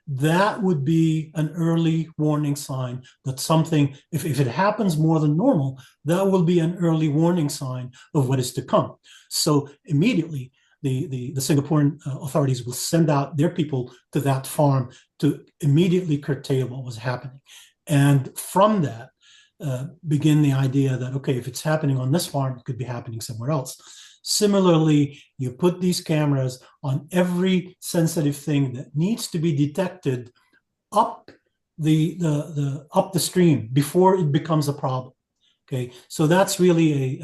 S1: That would be an early warning sign that something, if it happens more than normal, that will be an early warning sign of what is to come. So immediately, the Singaporean authorities will send out their people to that farm to immediately curtail what was happening. And from that, begin the idea that, okay, if it's happening on this farm, it could be happening somewhere else. Similarly, you put these cameras on every sensitive thing that needs to be detected up the stream before it becomes a problem. Okay, so that's really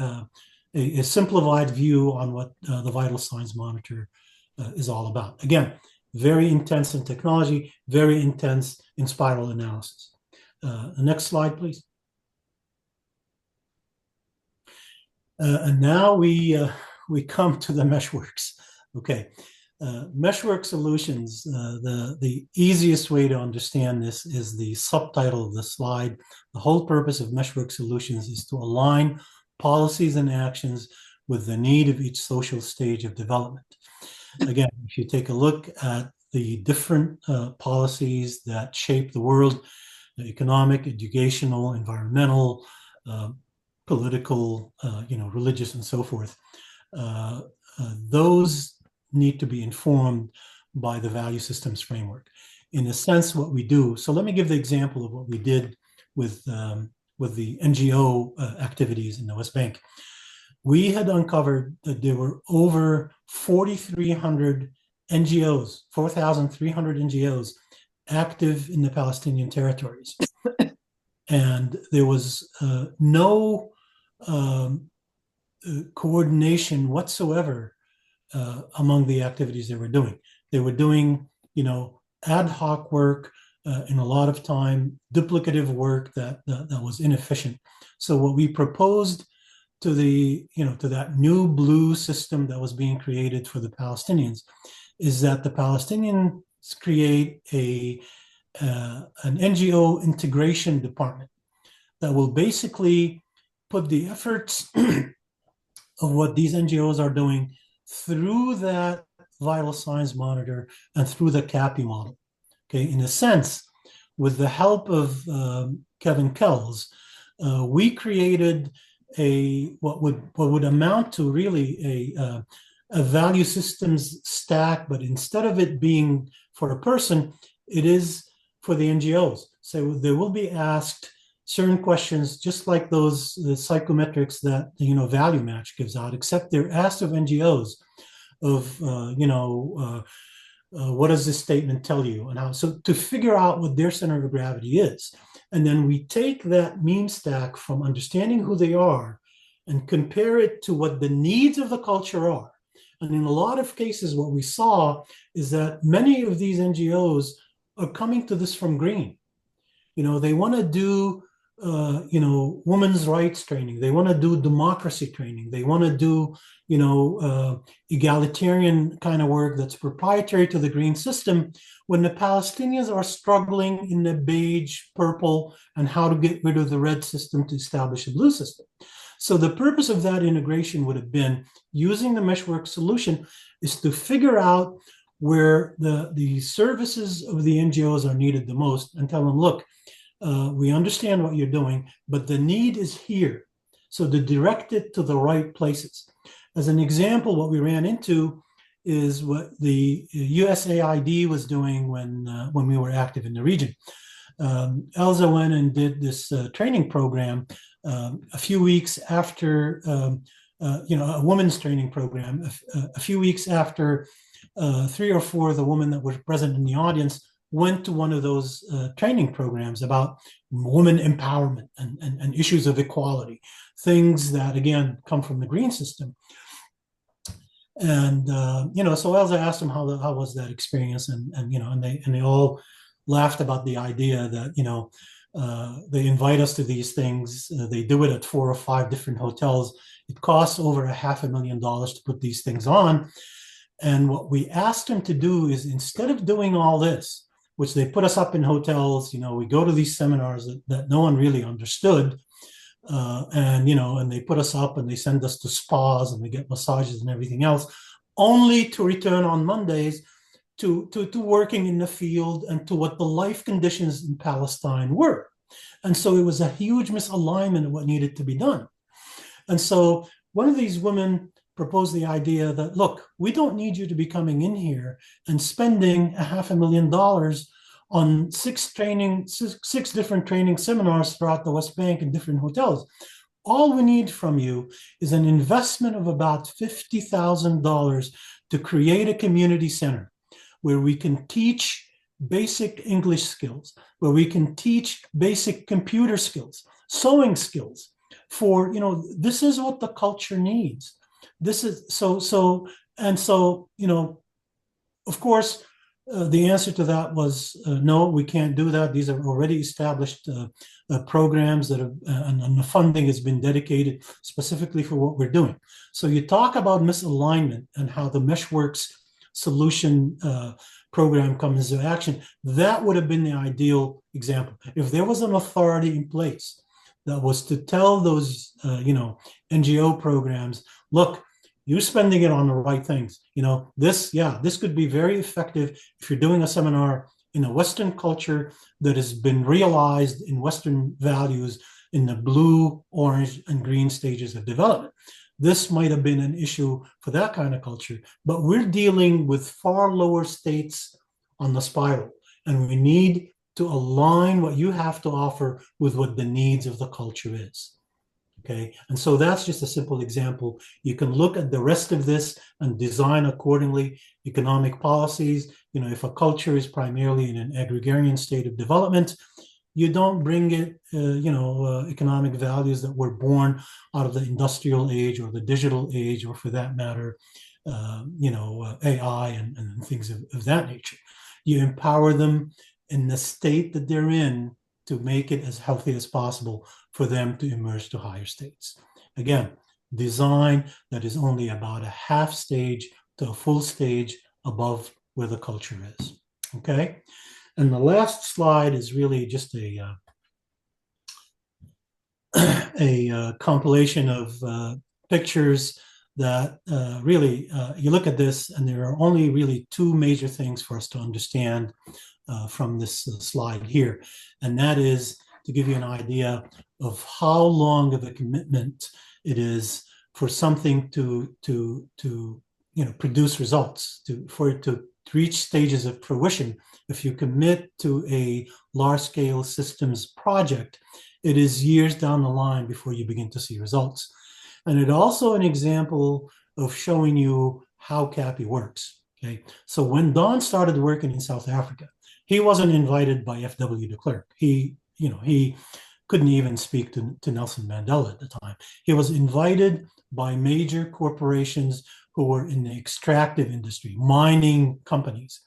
S1: a simplified view on what the vital signs monitor is all about. Again, very intense in technology, very intense in spiral analysis. The next slide, please. And now we come to the Meshworks. Okay, Meshwork solutions. The easiest way to understand this is the subtitle of the slide. The whole purpose of Meshwork solutions is to align policies and actions with the need of each social stage of development. Again, if you take a look at the different policies that shape the world, the economic, educational, environmental, political, religious, and so forth, those need to be informed by the value systems framework. In a sense, what we do, so let me give the example of what we did with the NGO activities in the West Bank. We had uncovered that there were over 4,300 NGOs, 4,300 NGOs active in the Palestinian territories. And there was no coordination whatsoever among the activities they were doing. They were doing, ad hoc work, in a lot of time, duplicative work that was inefficient. So what we proposed to to that new blue system that was being created for the Palestinians is that the Palestinians create an NGO integration department that will basically put the efforts of what these NGOs are doing through that vital signs monitor and through the CAPI model. Okay, in a sense, with the help of Kevin Kells, we created what would amount to really a value systems stack, but instead of it being for a person, it is for the NGOs. So they will be asked certain questions, just like the psychometrics that Value Match gives out, except they're asked of NGOs of what does this statement tell you, and how, so to figure out what their center of gravity is. And then we take that meme stack from understanding who they are and compare it to what the needs of the culture are. And in a lot of cases, what we saw is that many of these NGOs are coming to this from green. They want to do women's rights training. They want to do democracy training. They want to do, egalitarian kind of work that's proprietary to the green system when the Palestinians are struggling in the beige, purple, and how to get rid of the red system to establish a blue system. So the purpose of that integration would have been using the Meshwork solution is to figure out where the services of the NGOs are needed the most and tell them, look, we understand what you're doing, but the need is here. So to direct it to the right places. As an example, what we ran into is what the USAID was doing when we were active in the region. Elza went and did this training program a few weeks after, a women's training program, a few weeks after 3 or 4 of the women that were present in the audience went to one of those training programs about women empowerment and issues of equality, things that, again, come from the green system. And, so Elza asked them how was that experience? And they all laughed about the idea that, they invite us to these things. They do it at 4 or 5 different hotels. It costs over $500,000 to put these things on. And what we asked them to do is, instead of doing all this, which they put us up in hotels, we go to these seminars that no one really understood. And they put us up and they send us to spas and we get massages and everything else, only to return on Mondays to working in the field and to what the life conditions in Palestine were. And so it was a huge misalignment of what needed to be done. And so one of these women proposed the idea that, look, we don't need you to be coming in here and spending $500,000 on 6 different training seminars throughout the West Bank in different hotels. All we need from you is an investment of about $50,000 to create a community center where we can teach basic English skills, where we can teach basic computer skills, sewing skills. For, this is what the culture needs. This is so, of course, the answer to that was no, we can't do that. These are already established programs that have, and the funding has been dedicated specifically for what we're doing. So you talk about misalignment and how the Meshworks solution program comes into action. That would have been the ideal example. If there was an authority in place that was to tell those, NGO programs, look, you're spending it on the right things. This could be very effective if you're doing a seminar in a Western culture that has been realized in Western values in the blue, orange, and green stages of development. This might have been an issue for that kind of culture, but we're dealing with far lower states on the spiral, and we need to align what you have to offer with what the needs of the culture is. Okay, and so that's just a simple example. You can look at the rest of this and design accordingly. Economic policies, if a culture is primarily in an agrarian state of development, you don't bring it, economic values that were born out of the industrial age or the digital age, or for that matter, AI and things of that nature. You empower them in the state that they're in to make it as healthy as possible for them to emerge to higher states. Again, design that is only about a half stage to a full stage above where the culture is. Okay, and the last slide is really just a compilation of pictures that really, you look at this and there are only really 2 major things for us to understand from this slide here. And that is to give you an idea of how long of a commitment it is for something to produce results, for it to reach stages of fruition. If you commit to a large-scale systems project, it is years down the line before you begin to see results. And it's also an example of showing you how CAPI works. Okay, so when Don started working in South Africa, he wasn't invited by F.W. de Klerk. He couldn't even speak to Nelson Mandela at the time. He was invited by major corporations who were in the extractive industry, mining companies.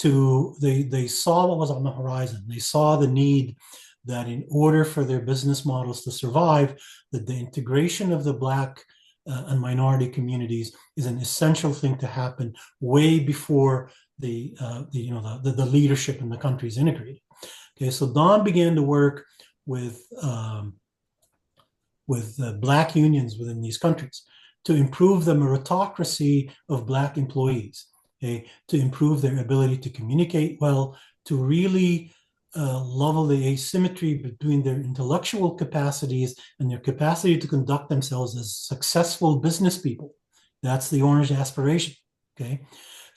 S1: They saw what was on the horizon. They saw the need that in order for their business models to survive, that the integration of the Black and minority communities is an essential thing to happen way before the leadership in the country is integrated. Okay, so Don began to work with Black unions within these countries to improve the meritocracy of Black employees, okay, to improve their ability to communicate well, to really level the asymmetry between their intellectual capacities and their capacity to conduct themselves as successful business people. That's the Orange aspiration, okay?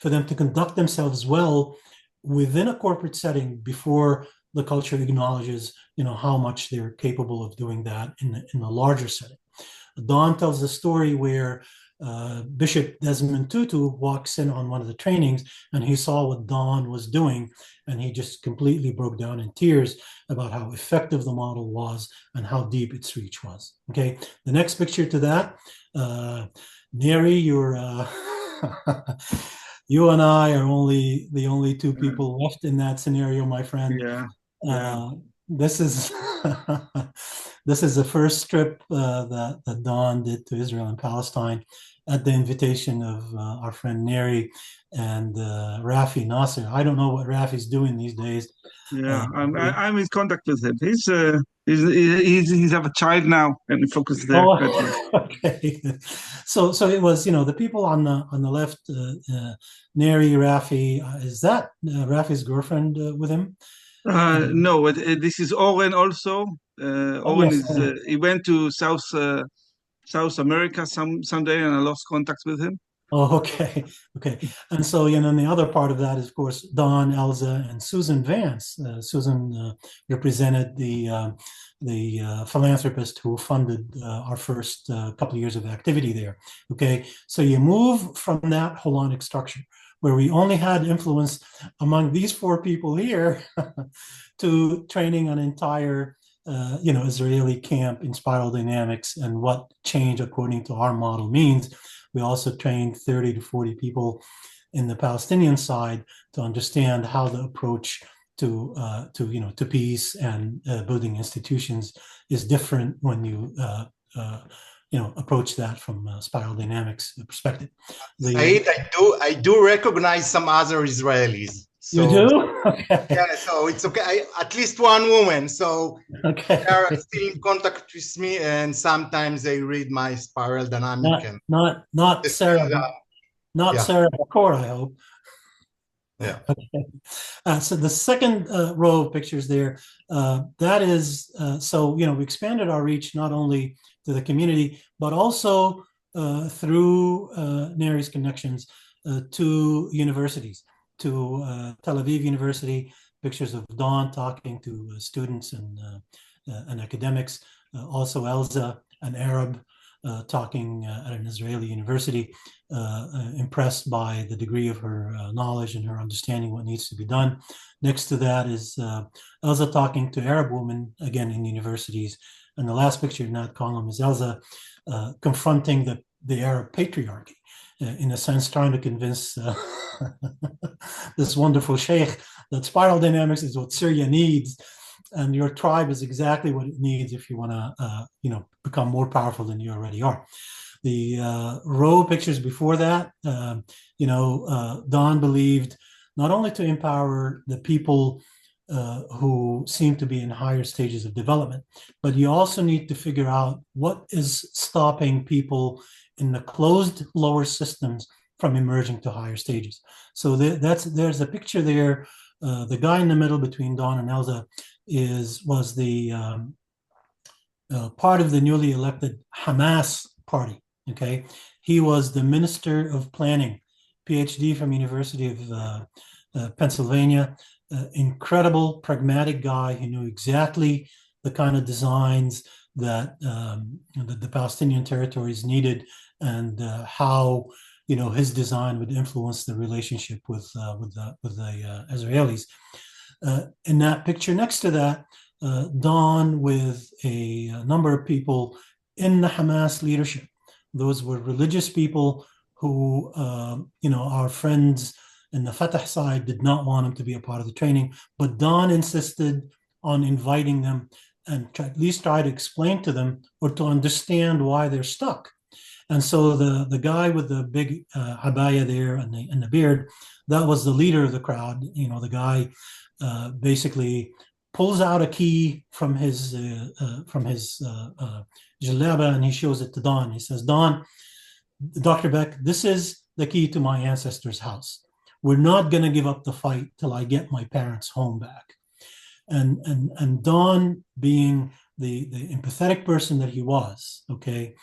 S1: For them to conduct themselves well within a corporate setting before the culture acknowledges, how much they're capable of doing that in a larger setting. Don tells a story where Bishop Desmond Tutu walks in on one of the trainings and he saw what Don was doing, and he just completely broke down in tears about how effective the model was and how deep its reach was. Okay, the next picture to that, Neri, you're you and I are the only two people left in that scenario, my friend.
S2: Yeah.
S1: This is this is the first trip that Don did to Israel and Palestine at the invitation of our friend Neri and Rafi Nasser. I don't know what Rafi's doing these days.
S2: Yeah, I'm in contact with him. He's have a child now and he focuses there.
S1: Oh,
S2: That's right.
S1: okay. So it was, the people on the left, Neri, Rafi. Is that Rafi's girlfriend with him?
S2: No, this is Oren also.
S1: Oh,
S2: Oren
S1: yes.
S2: is he went to South America someday, and I lost contact with him.
S1: Oh, okay. Okay. And so, and the other part of that is, of course, Don, Elza, and Susan Vance. Susan represented the philanthropist who funded our first couple of years of activity there. Okay. So you move from that Holonic structure where we only had influence among these four people here to training an entire Israeli camp in spiral dynamics and what change according to our model means. We also trained 30 to 40 people in the Palestinian side to understand how the approach to peace and building institutions is different when you approach that from a spiral dynamics perspective.
S3: Said, I do recognize some other Israelis.
S1: So, you do?
S3: Okay. Yeah, so it's okay. At least one woman. So
S1: okay.
S3: They are still in contact with me, and sometimes they read my spiral dynamic.
S1: Not Sarah, Sarah Bacor, I hope.
S3: Yeah.
S1: Okay. So the second row of pictures there, that is, we expanded our reach not only to the community, but also through Neri's connections to universities, to Tel Aviv University, pictures of Dawn talking to students and academics, also Elza, an Arab, talking at an Israeli university, impressed by the degree of her knowledge and her understanding what needs to be done. Next to that is Elza talking to Arab women, again in universities. And the last picture in that column is Elza confronting the Arab patriarchy, in a sense trying to convince this wonderful sheikh that spiral dynamics is what Syria needs, and your tribe is exactly what it needs if you want to, become more powerful than you already are. The row pictures before that, Don believed not only to empower the people who seem to be in higher stages of development, but you also need to figure out what is stopping people in the closed lower systems from emerging to higher stages. So there's a picture there. The guy in the middle between Don and Elza was the part of the newly elected Hamas party. Okay, he was the Minister of Planning, PhD from University of Pennsylvania. Incredible, pragmatic guy. He knew exactly the kind of designs that the Palestinian territories needed, and how his design would influence the relationship with the Israelis. In that picture next to that, Don with a number of people in the Hamas leadership. Those were religious people who, our friends in the Fatah side did not want him to be a part of the training, but Don insisted on inviting them and at least try to explain to them or to understand why they're stuck. And so the guy with the big abaya there and the beard, that was the leader of the crowd. You know, the guy basically pulls out a key from his jalaba, and he shows it to Don. He says, Don, Dr. Beck, this is the key to my ancestors' house. We're not going to give up the fight till I get my parents home back. And Don, being the empathetic person that he was, okay,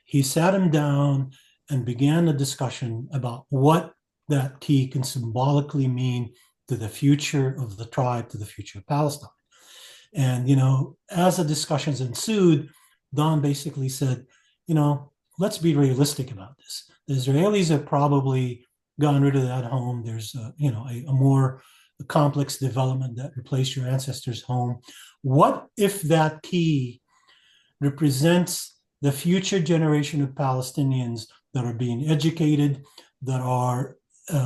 S1: he sat him down and began a discussion about what that key can symbolically mean to the future of the tribe, to the future of Palestine. And, you know, as the discussions ensued, Don basically said, you know, let's be realistic about this. The Israelis have probably gotten rid of that home. There's, you know, a more complex development that replaced your ancestors' home. What if that key represents the future generation of Palestinians that are being educated, that are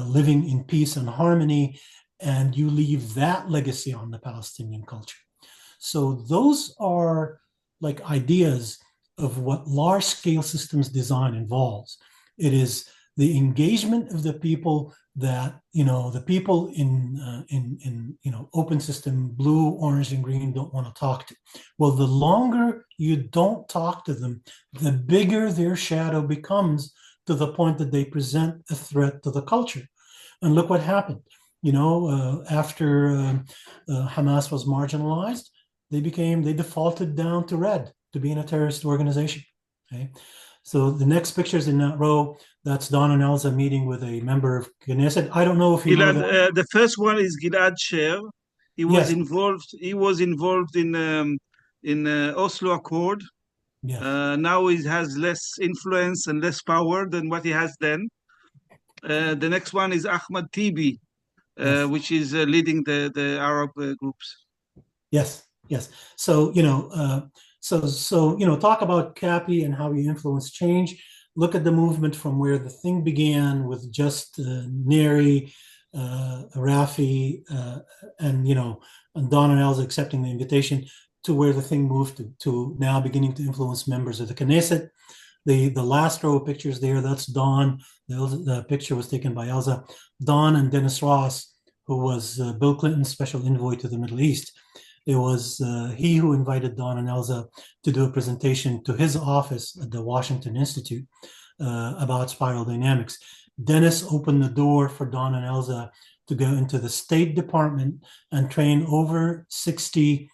S1: living in peace and harmony, and you leave that legacy on the Palestinian culture? So those are like ideas of what large-scale systems design involves. It is the engagement of the people that, you know, the people in you know, open system, blue, orange, and green don't want to talk to. Well, the longer you don't talk to them, the bigger their shadow becomes, to the point that they present a threat to the culture. And look what happened. You know, after Hamas was marginalized, they defaulted down to red, to being a terrorist organization. Okay, so the next pictures in that row, that's Don and Elza meeting with a member of Knesset. I don't know if you know that.
S2: The first one is Gilad Sher. He was
S1: Yes.
S2: involved. He was involved in Oslo Accord.
S1: Yes.
S2: Now he has less influence and less power than what he has then. The next one is Ahmad Tibi,
S1: Yes.
S2: which is leading the Arab groups.
S1: Yes. Yes. So, you know, so you know, talk about CAPI and how he influenced change. Look at the movement from where the thing began with just Neri, Rafi, and, you know, and Don and Elza accepting the invitation, to where the thing moved to now beginning to influence members of the Knesset. The last row of pictures there, that's Don. The picture was taken by Elza. Don and Dennis Ross, who was Bill Clinton's special envoy to the Middle East. It was he who invited Don and Elza to do a presentation to his office at the Washington Institute about spiral dynamics. Dennis opened the door for Don and Elza to go into the State Department and train over 60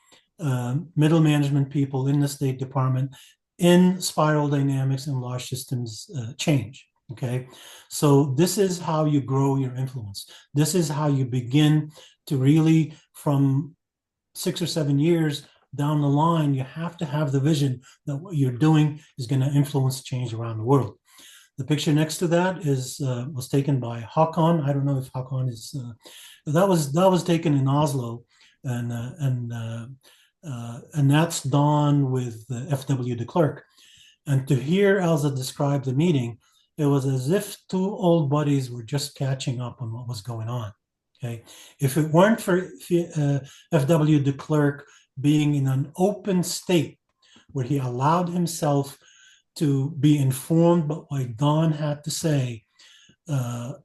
S1: middle management people in the State Department in spiral dynamics and large systems change. Okay, so this is how you grow your influence. This is how you begin to really, from 6 or 7 years down the line, you have to have the vision that what you're doing is going to influence change around the world. The picture next to that is was taken by Hakan. I don't know if Hakan is that was taken in Oslo, and that's Don with F.W. de Klerk. And to hear Elza describe the meeting, it was as if two old buddies were just catching up on what was going on. Okay, if it weren't for F.W. de Klerk being in an open state where he allowed himself to be informed by what Don had to say, the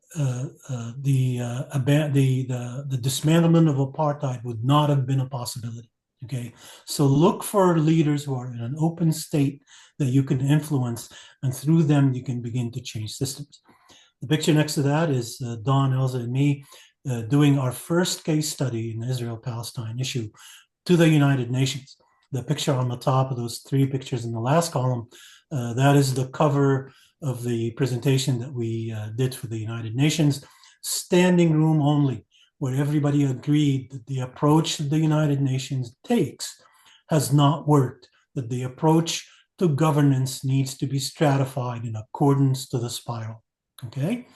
S1: dismantlement of apartheid would not have been a possibility. Okay, so look for leaders who are in an open state that you can influence, and through them you can begin to change systems. The picture next to that is Don, Elza, and me doing our first case study in the Israel-Palestine issue to the United Nations. The picture on the top of those three pictures in the last column, that is the cover of the presentation that we did for the United Nations, standing room only, where everybody agreed that the approach that the United Nations takes has not worked, that the approach to governance needs to be stratified in accordance to the spiral. Okay?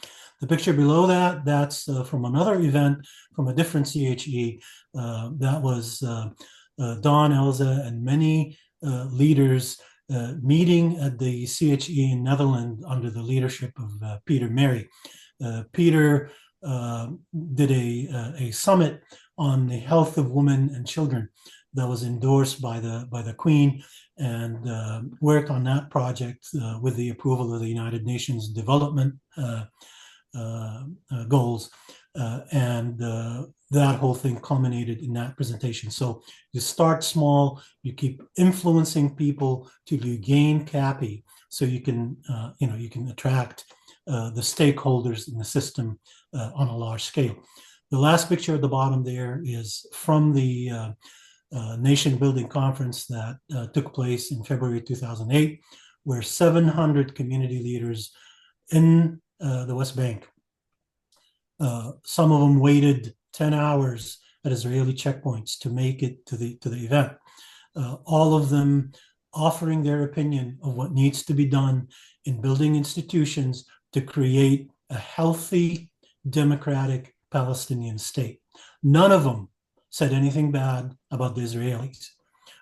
S1: The picture below that, that's from another event from a different CHE. That was Don, Elza, and many leaders meeting at the CHE in Netherlands under the leadership of Peter Merry. Peter did a summit on the health of women and children that was endorsed by the Queen, and worked on that project with the approval of the United Nations Development Goals, and that whole thing culminated in that presentation. So you start small, you keep influencing people till you gain CAPI, so you can you can attract the stakeholders in the system on a large scale. The last picture at the bottom there is from the nation building conference that took place in February 2008, where 700 community leaders in the West Bank, some of them waited 10 hours at Israeli checkpoints to make it to the event. All of them offering their opinion of what needs to be done in building institutions to create a healthy, democratic Palestinian state. None of them said anything bad about the Israelis,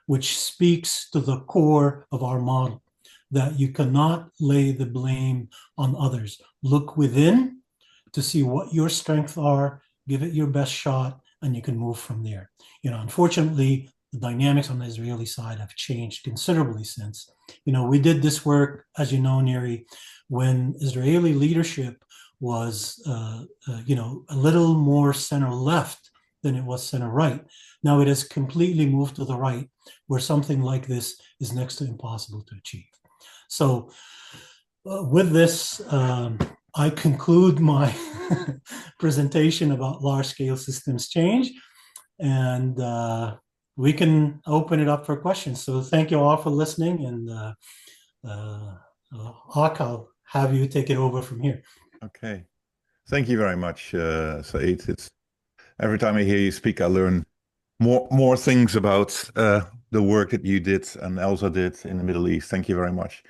S1: which speaks to the core of our model, that you cannot lay the blame on others. Look within to see what your strengths are, give it your best shot, and you can move from there. Unfortunately, the dynamics on the Israeli side have changed considerably since. We did this work, as you know, Neri, when Israeli leadership was, a little more center left than it was center right. Now it has completely moved to the right, where something like this is next to impossible to achieve. So with this, I conclude my presentation about large-scale systems change, and we can open it up for questions. So thank you all for listening, and I'll have you take it over from here.
S4: Okay. Thank you very much, Said. Every time I hear you speak, I learn more things about the work that you did and Elsa did in the Middle East. Thank you very much.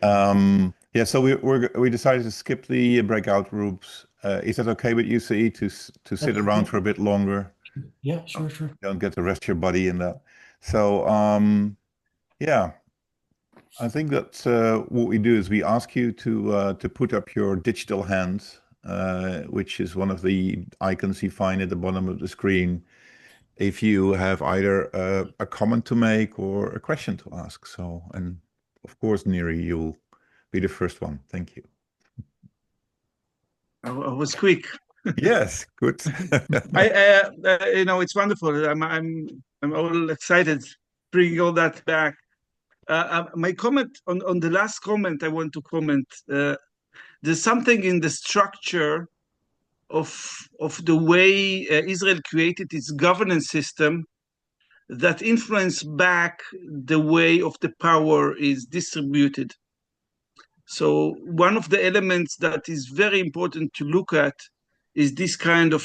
S4: Yeah, so we decided to skip the breakout groups. Is that okay with you, Said, to sit around for a bit longer?
S1: Yeah, sure.
S4: Don't get to rest your body in that. So, yeah, I think that what we do is we ask you to put up your digital hand, which is one of the icons you find at the bottom of the screen, if you have either a comment to make or a question to ask. So, and of course, Neri, you'll be the first one. Thank you.
S2: I was quick.
S4: Yes, good.
S2: It's wonderful. I'm all excited, bringing all that back. My comment on the last comment, I want to comment. There's something in the structure of the way Israel created its governance system that influence back the way of the power is distributed. So one of the elements that is very important to look at is this kind of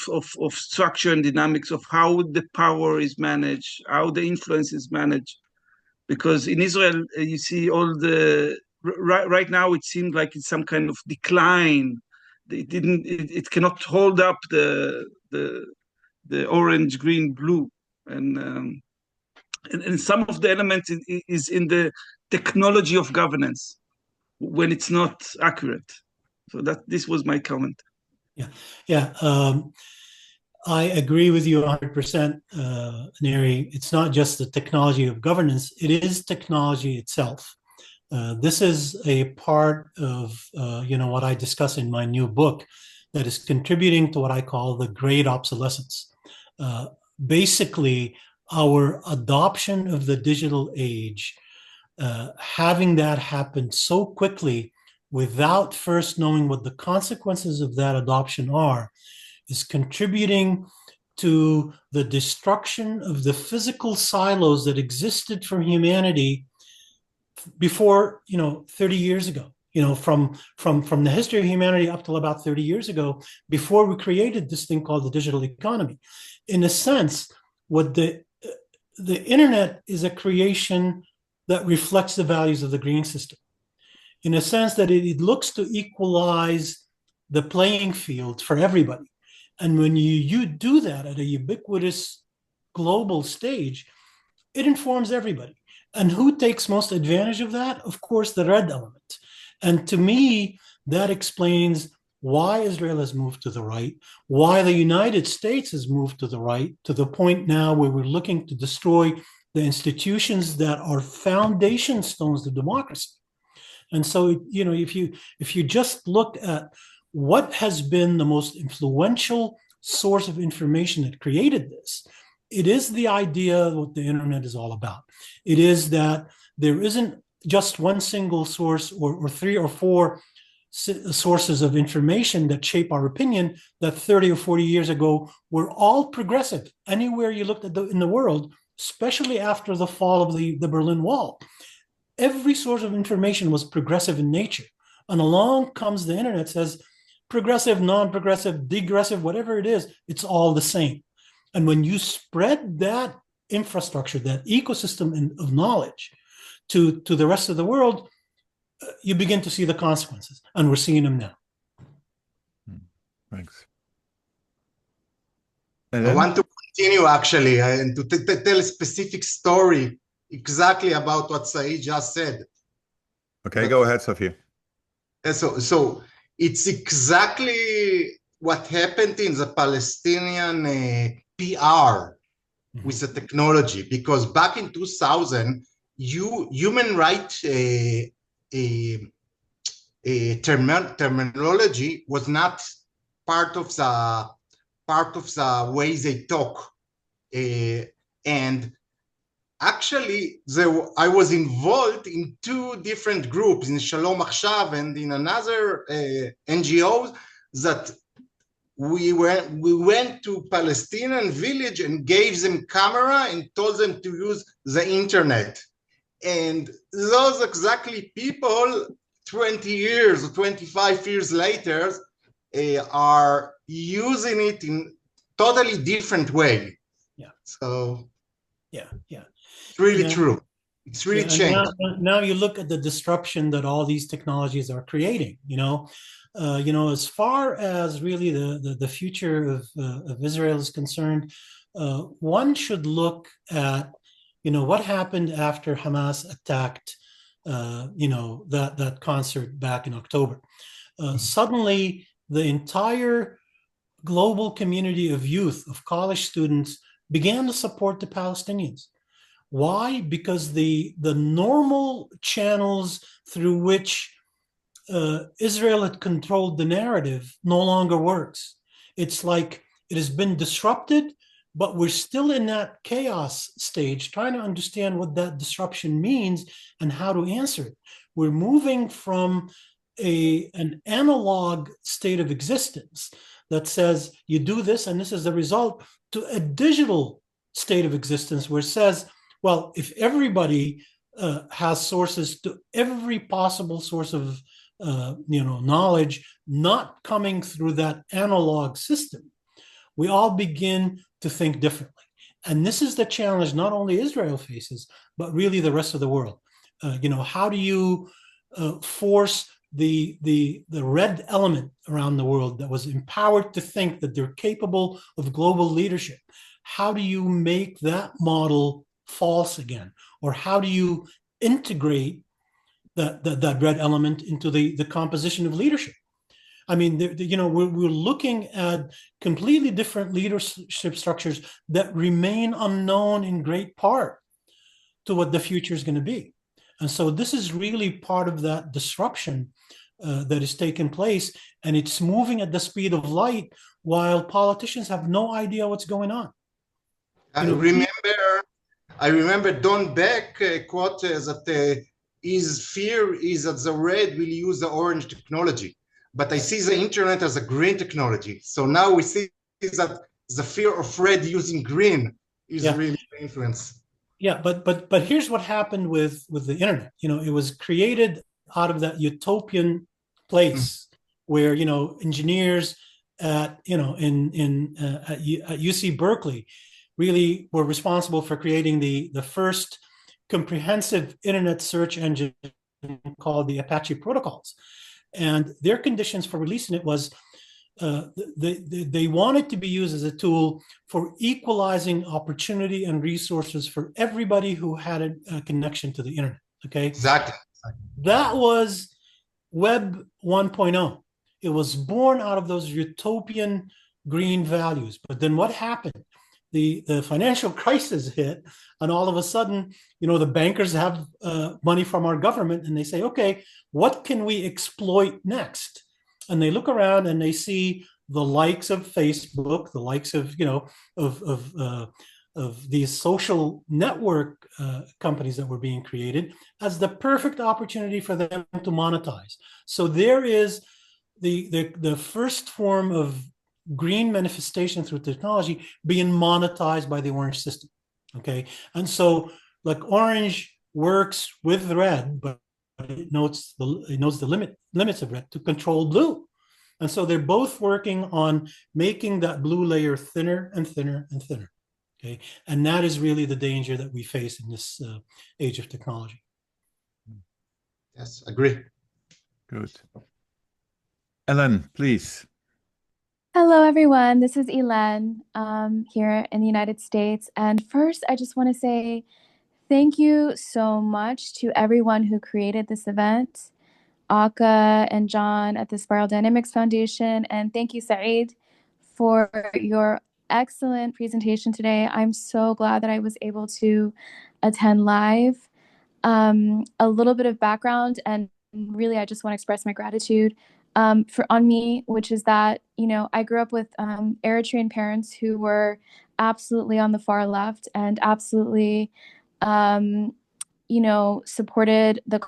S2: structure and dynamics of how the power is managed, how the influence is managed. Because in Israel, you see right now it seems like it's some kind of decline. It cannot hold up the orange, green, blue. And some of the elements is in the technology of governance when it's not accurate. So this was my comment.
S1: Yeah. I agree with you 100%, Neri. It's not just the technology of governance, it is technology itself. This is a part of what I discuss in my new book that is contributing to what I call the great obsolescence. Basically, our adoption of the digital age, having that happen so quickly without first knowing what the consequences of that adoption are, is contributing to the destruction of the physical silos that existed for humanity before 30 years ago. From the history of humanity up till about 30 years ago, before we created this thing called the digital economy. In a sense, what the internet is a creation that reflects the values of the green system, in a sense that it looks to equalize the playing field for everybody. And when you do that at a ubiquitous global stage, it informs everybody. And who takes most advantage of that? Of course, the red element. And to me, that explains why Israel has moved to the right, why the United States has moved to the right, to the point now where we're looking to destroy the institutions that are foundation stones to democracy. And so, if you just look at what has been the most influential source of information that created this, it is the idea of what the internet is all about. It is that there isn't just one single source or three or four sources of information that shape our opinion that 30 or 40 years ago were all progressive. Anywhere you looked at in the world, especially after the fall of the Berlin Wall, every source of information was progressive in nature. And along comes the internet, says progressive, non-progressive, degressive, whatever it is, it's all the same. And when you spread that infrastructure, that ecosystem of knowledge to the rest of the world, you begin to see the consequences, and we're seeing them now.
S4: Thanks.
S3: I want to continue actually and to tell a specific story exactly about what Saeed just said.
S4: Okay, go ahead, Sophia.
S3: So it's exactly what happened in the Palestinian PR with the technology, because back in 2000, human rights terminology was not part of the way they talk, and actually I was involved in two different groups, in Shalom Achshav and in another NGO, that we went to Palestinian village and gave them camera and told them to use the internet. And those exactly people 20 years or 25 years later are using it in totally different way.
S1: Yeah.
S3: So
S1: yeah.
S3: It's really true. It's really changed.
S1: Now you look at the disruption that all these technologies are creating, as far as really the future of Israel is concerned, one should look at, what happened after Hamas attacked, that concert back in October. Suddenly, the entire global community of youth, of college students, began to support the Palestinians. Why? Because the normal channels through which Israel had controlled the narrative no longer works. It's like it has been disrupted, but we're still in that chaos stage, trying to understand what that disruption means and how to answer it. We're moving from an analog state of existence that says you do this and this is the result, to a digital state of existence where it says, well, if everybody has sources to every possible source of knowledge not coming through that analog system, we all begin to think differently. And this is the challenge not only Israel faces, but really the rest of the world. How do you force the red element around the world that was empowered to think that they're capable of global leadership? How do you make that model false again? Or how do you integrate that red element into the composition of leadership? I mean, we're looking at completely different leadership structures that remain unknown in great part to what the future is going to be. And so this is really part of that disruption that is taking place, and it's moving at the speed of light while politicians have no idea what's going on.
S3: I remember Don Beck quote that his fear is that the red will use the orange technology, but I see the internet as a green technology. So now we see that the fear of red using green is really the influence.
S1: Yeah, but here's what happened with the internet. It was created out of that utopian place where engineers at UC Berkeley really were responsible for creating the first comprehensive internet search engine called the Apache protocols. And their conditions for releasing it was they wanted to be used as a tool for equalizing opportunity and resources for everybody who had a connection to the internet. Okay.
S3: Exactly.
S1: That was Web 1.0. it was born out of those utopian green values. But then what happened? The financial crisis hit, and all of a sudden, the bankers have money from our government, and they say, okay, what can we exploit next? And they look around and they see the likes of Facebook, the likes of of these social network companies that were being created as the perfect opportunity for them to monetize. So there is the first form of green manifestation through technology being monetized by the orange system. Okay, and so like orange works with red, but it knows the limits of red to control blue. And so they're both working on making that blue layer thinner and thinner and thinner. Okay, and that is really the danger that we face in this age of technology.
S3: Yes, agree.
S4: Good. Ellen, please.
S5: Hello, everyone. This is Elen here in the United States. And first, I just want to say thank you so much to everyone who created this event, Aka and John at the Spiral Dynamics Foundation. And thank you, Saeed, for your excellent presentation today. I'm so glad that I was able to attend live. A little bit of background, and really, I just want to express my gratitude on me, which is that, I grew up with Eritrean parents who were absolutely on the far left and absolutely, supported the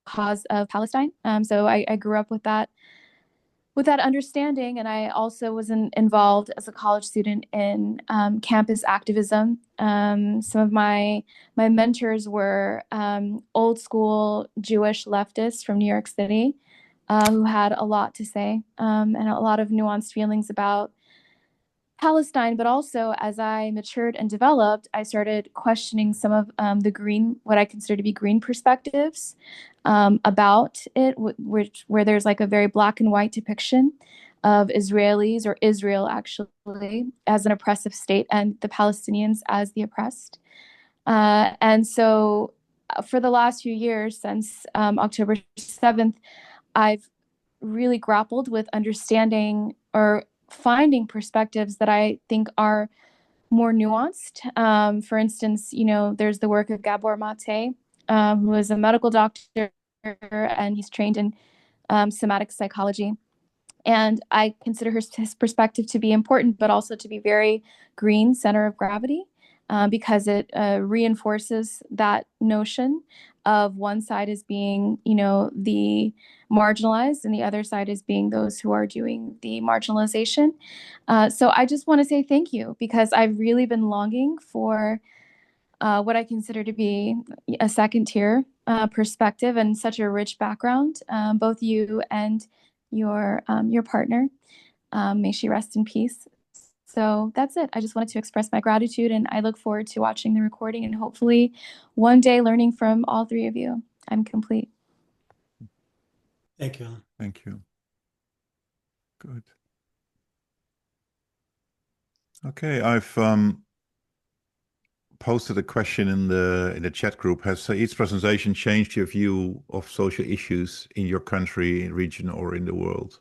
S5: cause of Palestine. So I grew up with that understanding, and I also was involved as a college student in campus activism. Some of my mentors were old school Jewish leftists from New York City who had a lot to say and a lot of nuanced feelings about Palestine. But also, as I matured and developed, I started questioning some of what I consider to be green perspectives about it, where there's like a very black and white depiction of Israelis, or Israel actually, as an oppressive state and the Palestinians as the oppressed. And so for the last few years, since October 7th, I've really grappled with understanding or finding perspectives that I think are more nuanced. For instance, there's the work of Gabor Mate, who is a medical doctor, and he's trained in somatic psychology. And I consider his perspective to be important, but also to be very green center of gravity, because it reinforces that notion of one side as being, the marginalized, and the other side as being those who are doing the marginalization. So I just want to say thank you, because I've really been longing for what I consider to be a second tier perspective and such a rich background, both you and your partner. May she rest in peace. So that's it. I just wanted to express my gratitude, and I look forward to watching the recording and hopefully one day learning from all three of you. I'm complete.
S1: Thank you, Ellen.
S4: Thank you. Good. Okay, I've posted a question in the chat group. Has Saeed's presentation changed your view of social issues in your country, region, or in the world?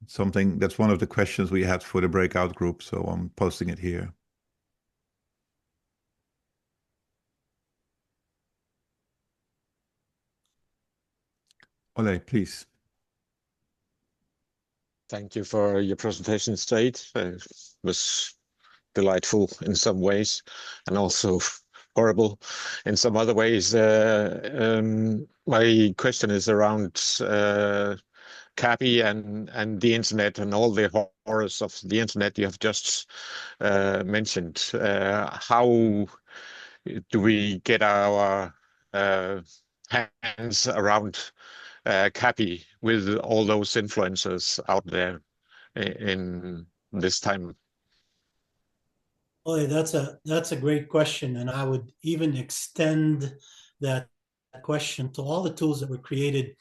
S4: So that's one of the questions we had for the breakout group, so I'm posting it here. Ole, please.
S6: Thank you for your presentation, Saeed. It was delightful in some ways and also horrible in some other ways. My question is around CAPI and the internet and all the horrors of the internet you have just mentioned. How do we get our hands around CAPI with all those influencers out there in this time?
S1: Well, that's a great question, and I would even extend that question to all the tools that were created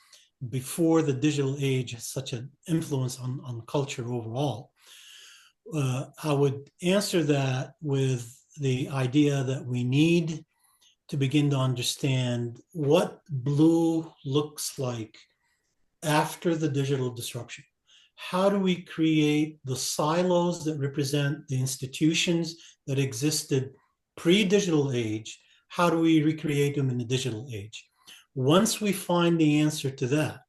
S1: before the digital age has such an influence on culture overall. I would answer that with the idea that we need to begin to understand what blue looks like after the digital disruption? How do we create the silos that represent the institutions that existed pre-digital age? How do we recreate them in the digital age? Once we find the answer to that,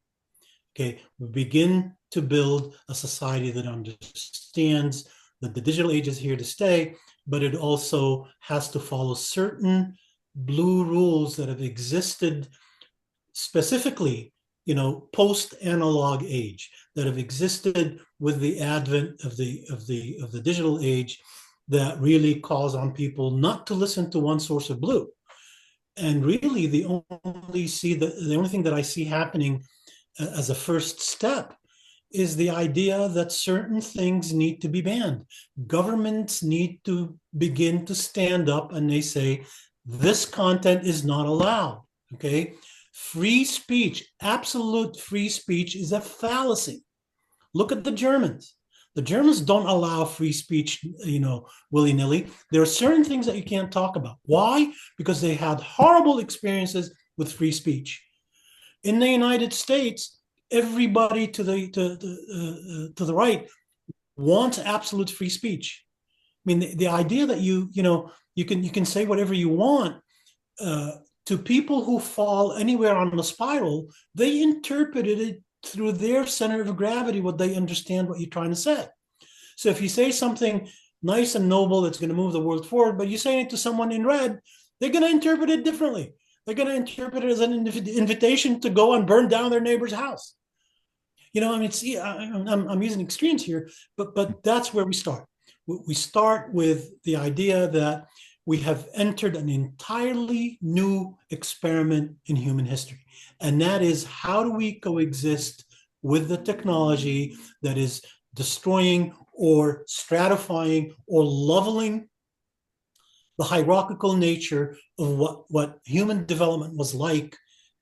S1: okay, we begin to build a society that understands that the digital age is here to stay, but it also has to follow certain blue rules that have existed specifically, post-analog age, that have existed with the advent of the digital age, that really calls on people not to listen to one source of blue. And really, the only thing that I see happening as a first step is the idea that certain things need to be banned. Governments need to begin to stand up and they say, this content is not allowed, okay? Free speech, absolute free speech is a fallacy. Look at the Germans. The Germans don't allow free speech, willy-nilly. There are certain things that you can't talk about. Why? Because they had horrible experiences with free speech. In the United States, everybody to the right wants absolute free speech. I mean, the idea that you can say whatever you want, to people who fall anywhere on the spiral, they interpreted it through their center of gravity, what they understand what you're trying to say. So if you say something nice and noble that's going to move the world forward, but you say it to someone in red, they're going to interpret it differently. They're going to interpret it as an invitation to go and burn down their neighbor's house. I'm using extremes here, but that's where we start. We start with the idea that we have entered an entirely new experiment in human history. And that is, how do we coexist with the technology that is destroying or stratifying or leveling the hierarchical nature of what human development was like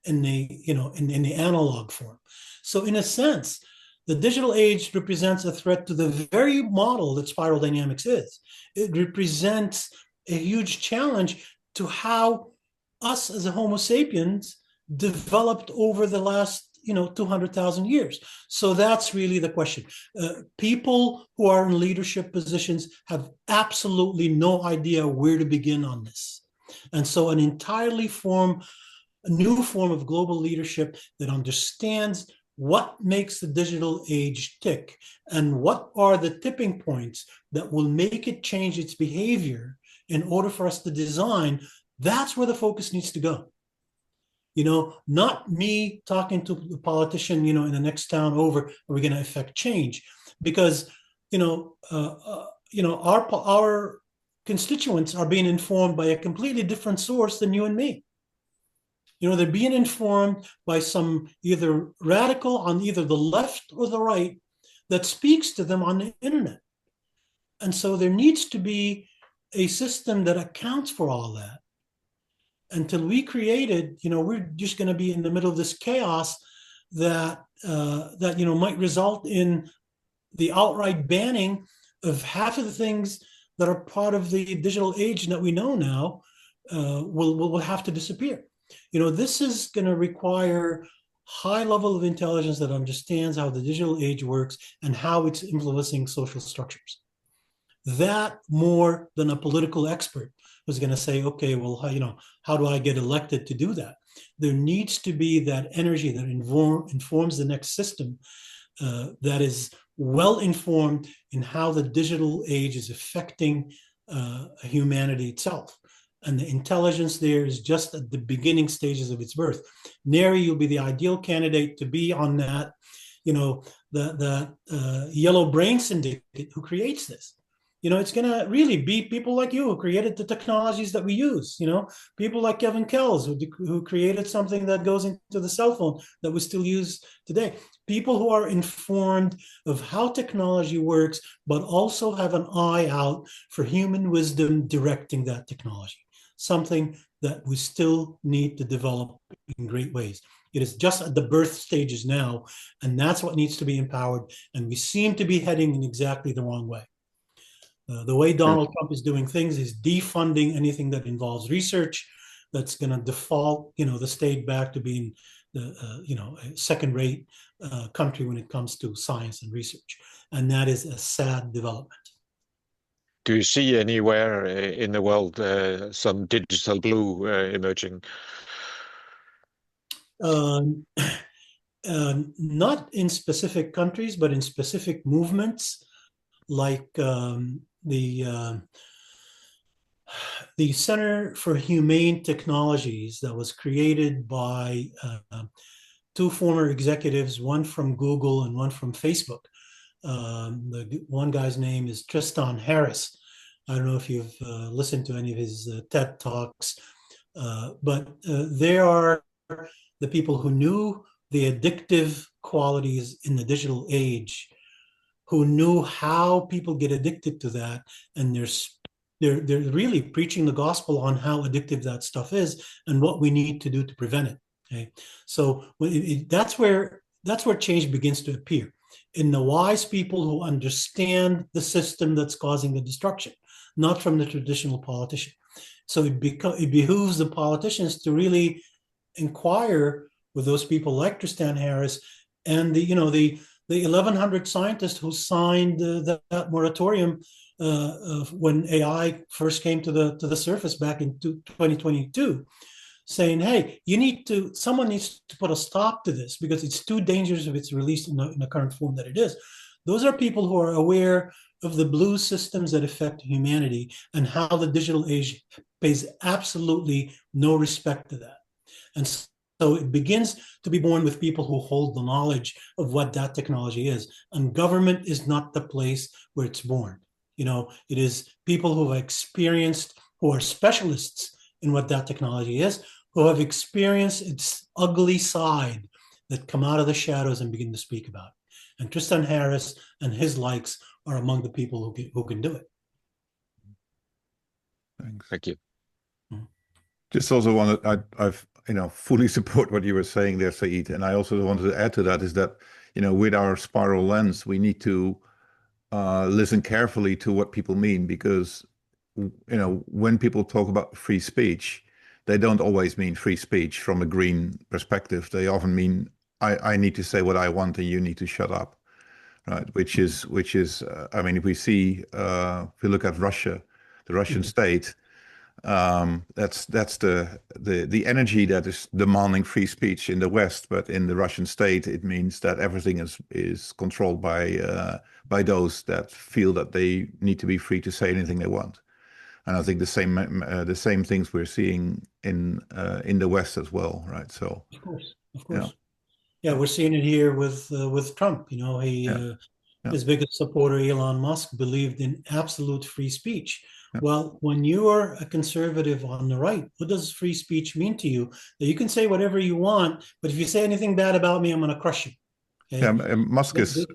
S1: in the analog form. So in a sense, the digital age represents a threat to the very model that spiral dynamics is. It represents a huge challenge to how us as a Homo sapiens developed over the last 200,000 years. So that's really the question. People who are in leadership positions have absolutely no idea where to begin on this. And so a new form of global leadership that understands what makes the digital age tick and what are the tipping points that will make it change its behavior in order for us to design, that's where the focus needs to go. Not me talking to the politician, in the next town over, are we going to affect change? Because, our constituents are being informed by a completely different source than you and me. They're being informed by some either radical on either the left or the right that speaks to them on the internet. And so there needs to be a system that accounts for all that. Until we create it, we're just going to be in the middle of this chaos that might result in the outright banning of half of the things that are part of the digital age that we know now will have to disappear. This is going to require high level of intelligence that understands how the digital age works and how it's influencing social structures. That more than a political expert was going to say, okay, well, how do I get elected to do that? There needs to be that energy that informs the next system that is well informed in how the digital age is affecting humanity itself. And the intelligence there is just at the beginning stages of its birth. Neri, you'll be the ideal candidate to be on that, the yellow brain syndicate who creates this. It's going to really be people like you who created the technologies that we use, people like Kevin Kells who created something that goes into the cell phone that we still use today. People who are informed of how technology works, but also have an eye out for human wisdom directing that technology, something that we still need to develop in great ways. It is just at the birth stages now, and that's what needs to be empowered. And we seem to be heading in exactly the wrong way. The way Donald Trump is doing things is defunding anything that involves research. That's going to default, the state back to being a second-rate country when it comes to science and research, and that is a sad development.
S6: Do you see anywhere in the world some digital blue emerging?
S1: Not in specific countries, but in specific movements, like the Center for Humane Technologies that was created by two former executives, one from Google and one from Facebook. The one guy's name is Tristan Harris. I don't know if you've listened to any of his TED Talks, but they are the people who knew the addictive qualities in the digital age, who knew how people get addicted to that, and they're really preaching the gospel on how addictive that stuff is and what we need to do to prevent it. Okay, so that's where change begins to appear, in the wise people who understand the system that's causing the destruction, not from the traditional politician. So it behooves the politicians to really inquire with those people like Tristan Harris and the 1,100 scientists who signed that moratorium when AI first came to the surface back in 2022, saying, hey, someone needs to put a stop to this because it's too dangerous if it's released in the current form that it is. Those are people who are aware of the blue systems that affect humanity and how the digital age pays absolutely no respect to that. And so it begins to be born with people who hold the knowledge of what that technology is. And government is not the place where it's born. It is people who have experienced, who are specialists in what that technology is, who have experienced its ugly side, that come out of the shadows and begin to speak about it. And Tristan Harris and his likes are among the people who can do it.
S4: Thanks.
S6: Thank you.
S4: Just also wanted, I've fully support what you were saying there, Saeed. And I also wanted to add to that is that, with our spiral lens, we need to listen carefully to what people mean, because, when people talk about free speech, they don't always mean free speech from a green perspective. They often mean, I need to say what I want and you need to shut up, right? Which is, if we see, if we look at Russia, the Russian state, that's the energy that is demanding free speech in the West, but in the Russian state, it means that everything is controlled by those that feel that they need to be free to say anything they want. And I think the same things we're seeing in the West as well, right? So
S1: of course, yeah, we're seeing it here with Trump. His biggest supporter, Elon Musk, believed in absolute free speech. Well, when you are a conservative on the right, what does free speech mean to you? That you can say whatever you want, but if you say anything bad about me, I'm going to crush you. Okay?
S4: Yeah, Musk is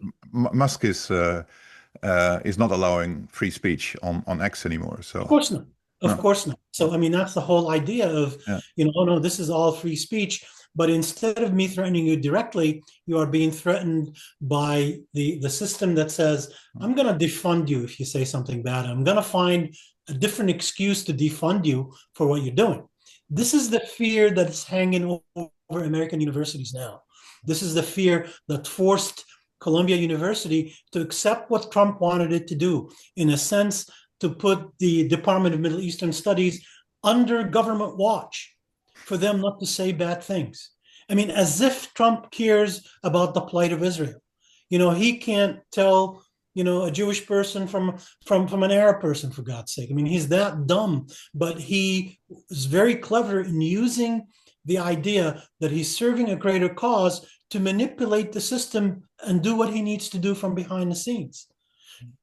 S4: not allowing free speech on X anymore. So
S1: of course not. Of course not. So that's the whole idea of oh no, this is all free speech. But instead of me threatening you directly, you are being threatened by the system that says, I'm going to defund you if you say something bad. I'm going to find a different excuse to defund you for what you're doing. This is the fear that is hanging over American universities now. This is the fear that forced Columbia University to accept what Trump wanted it to do, in a sense, to put the Department of Middle Eastern Studies under government watch, for them not to say bad things. As if Trump cares about the plight of Israel. He can't tell, a Jewish person from an Arab person, for God's sake. He's that dumb, but he is very clever in using the idea that he's serving a greater cause to manipulate the system and do what he needs to do from behind the scenes.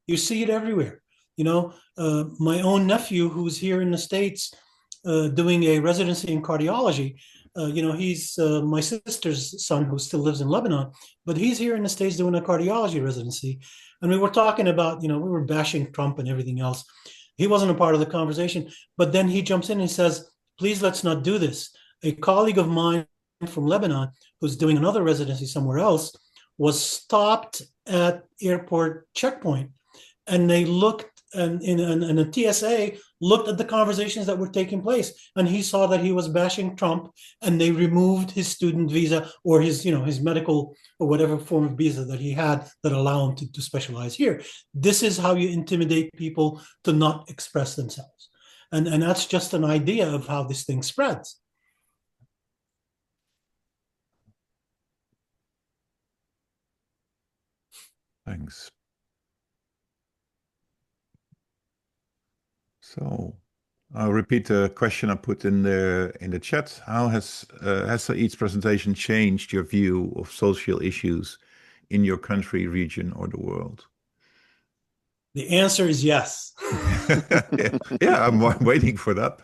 S1: You see it everywhere. My own nephew, who's here in the States doing a residency in cardiology, he's my sister's son who still lives in Lebanon, but he's here in the States doing a cardiology residency. And we were talking about, we were bashing Trump and everything else. He wasn't a part of the conversation, but then he jumps in and says, please, let's not do this. A colleague of mine from Lebanon, who's doing another residency somewhere else, was stopped at airport checkpoint, and they looked, and a TSA looked at the conversations that were taking place, and he saw that he was bashing Trump, and they removed his student visa or his, his medical or whatever form of visa that he had that allow him to specialize here. This is how you intimidate people to not express themselves. And that's just an idea of how this thing spreads.
S4: Thanks. So I'll repeat the question I put in the chat. How has Saeed's presentation changed your view of social issues in your country, region, or the world?
S1: The answer is yes.
S4: Yeah, I'm waiting for that.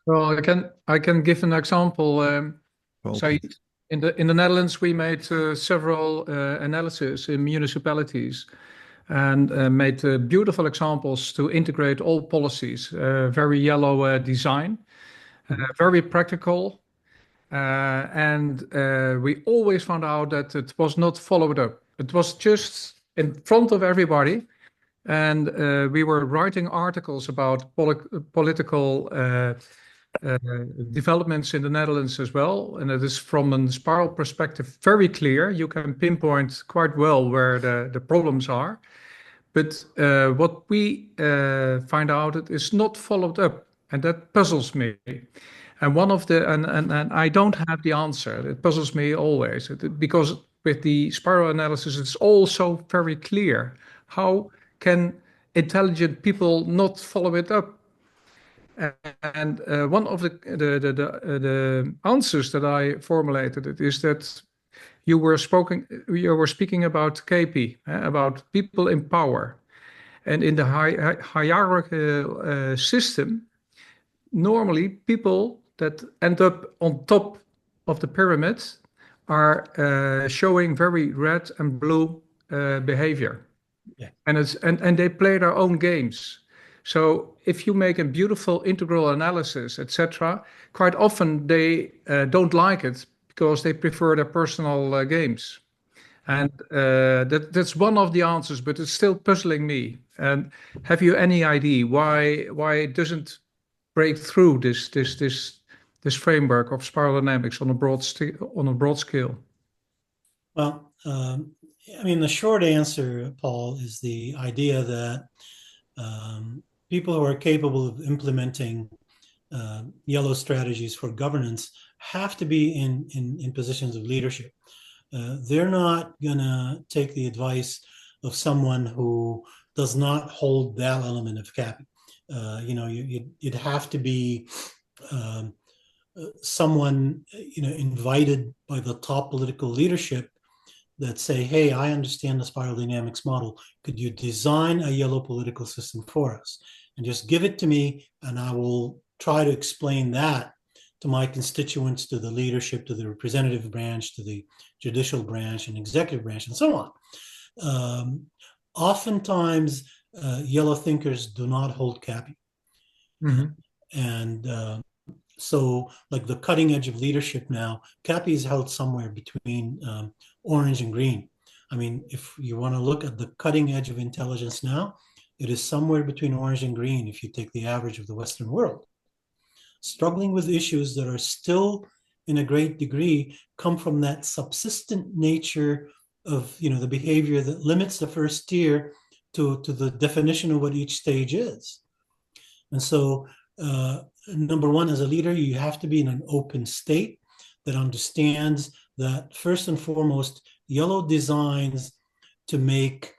S7: Well, I can give an example. So in the Netherlands, we made several analyses in municipalities and made beautiful examples to integrate all policies. Very yellow design, very practical. And we always found out that it was not followed up. It was just in front of everybody. And we were writing articles about political developments in the Netherlands as well. And it is from a spiral perspective very clear. You can pinpoint quite well where the problems are. But what we find out, it is not followed up. And that puzzles me. And one of the, and I don't have the answer. It puzzles me always because with the spiral analysis, it's also very clear. How can intelligent people not follow it up? And one of the answers that I formulated is that you were speaking about CAPI, about people in power, and in the hierarchical system, normally people that end up on top of the pyramid are showing very red and blue behavior. Yeah. And they play their own games. So if you make a beautiful integral analysis, etc., quite often they don't like it because they prefer their personal games. And that's one of the answers, but it's still puzzling me. And have you any idea why it doesn't break through this framework of spiral dynamics on a broad scale?
S1: Well, I mean, the short answer, Paul, is the idea that people who are capable of implementing yellow strategies for governance have to be in positions of leadership. They're not going to take the advice of someone who does not hold that element of CAPI. You'd have to be someone, invited by the top political leadership that say, hey, I understand the spiral dynamics model. Could you design a yellow political system for us? And just give it to me, and I will try to explain that to my constituents, to the leadership, to the representative branch, to the judicial branch and executive branch, and so on. Oftentimes, yellow thinkers do not hold CAPI. Mm-hmm. And so like the cutting edge of leadership now, CAPI is held somewhere between orange and green. I mean, if you want to look at the cutting edge of intelligence now, it is somewhere between orange and green if you take the average of the Western world. Struggling with issues that are still, in a great degree, come from that subsistent nature of the behavior that limits the first tier to the definition of what each stage is. And so, number one, as a leader, you have to be in an open state that understands that first and foremost, yellow designs to make,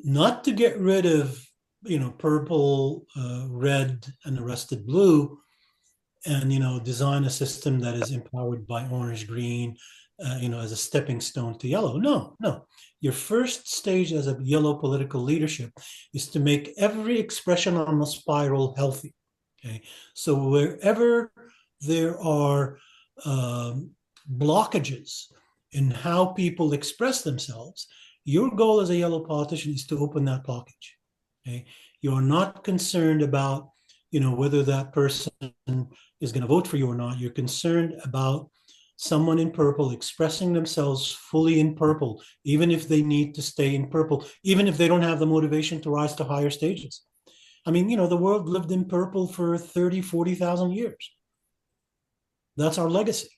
S1: not to get rid of, purple, red, and the rusted blue, and, design a system that is empowered by orange, green, as a stepping stone to yellow. No. Your first stage as a yellow political leadership is to make every expression on the spiral healthy. Okay, so wherever there are blockages in how people express themselves, your goal as a yellow politician is to open that blockage. Okay, you're not concerned about whether that person is going to vote for you or not. You're concerned about someone in purple expressing themselves fully in purple, even if they need to stay in purple, even if they don't have the motivation to rise to higher stages. I mean, the world lived in purple for 30, 40,000 years. That's our legacy.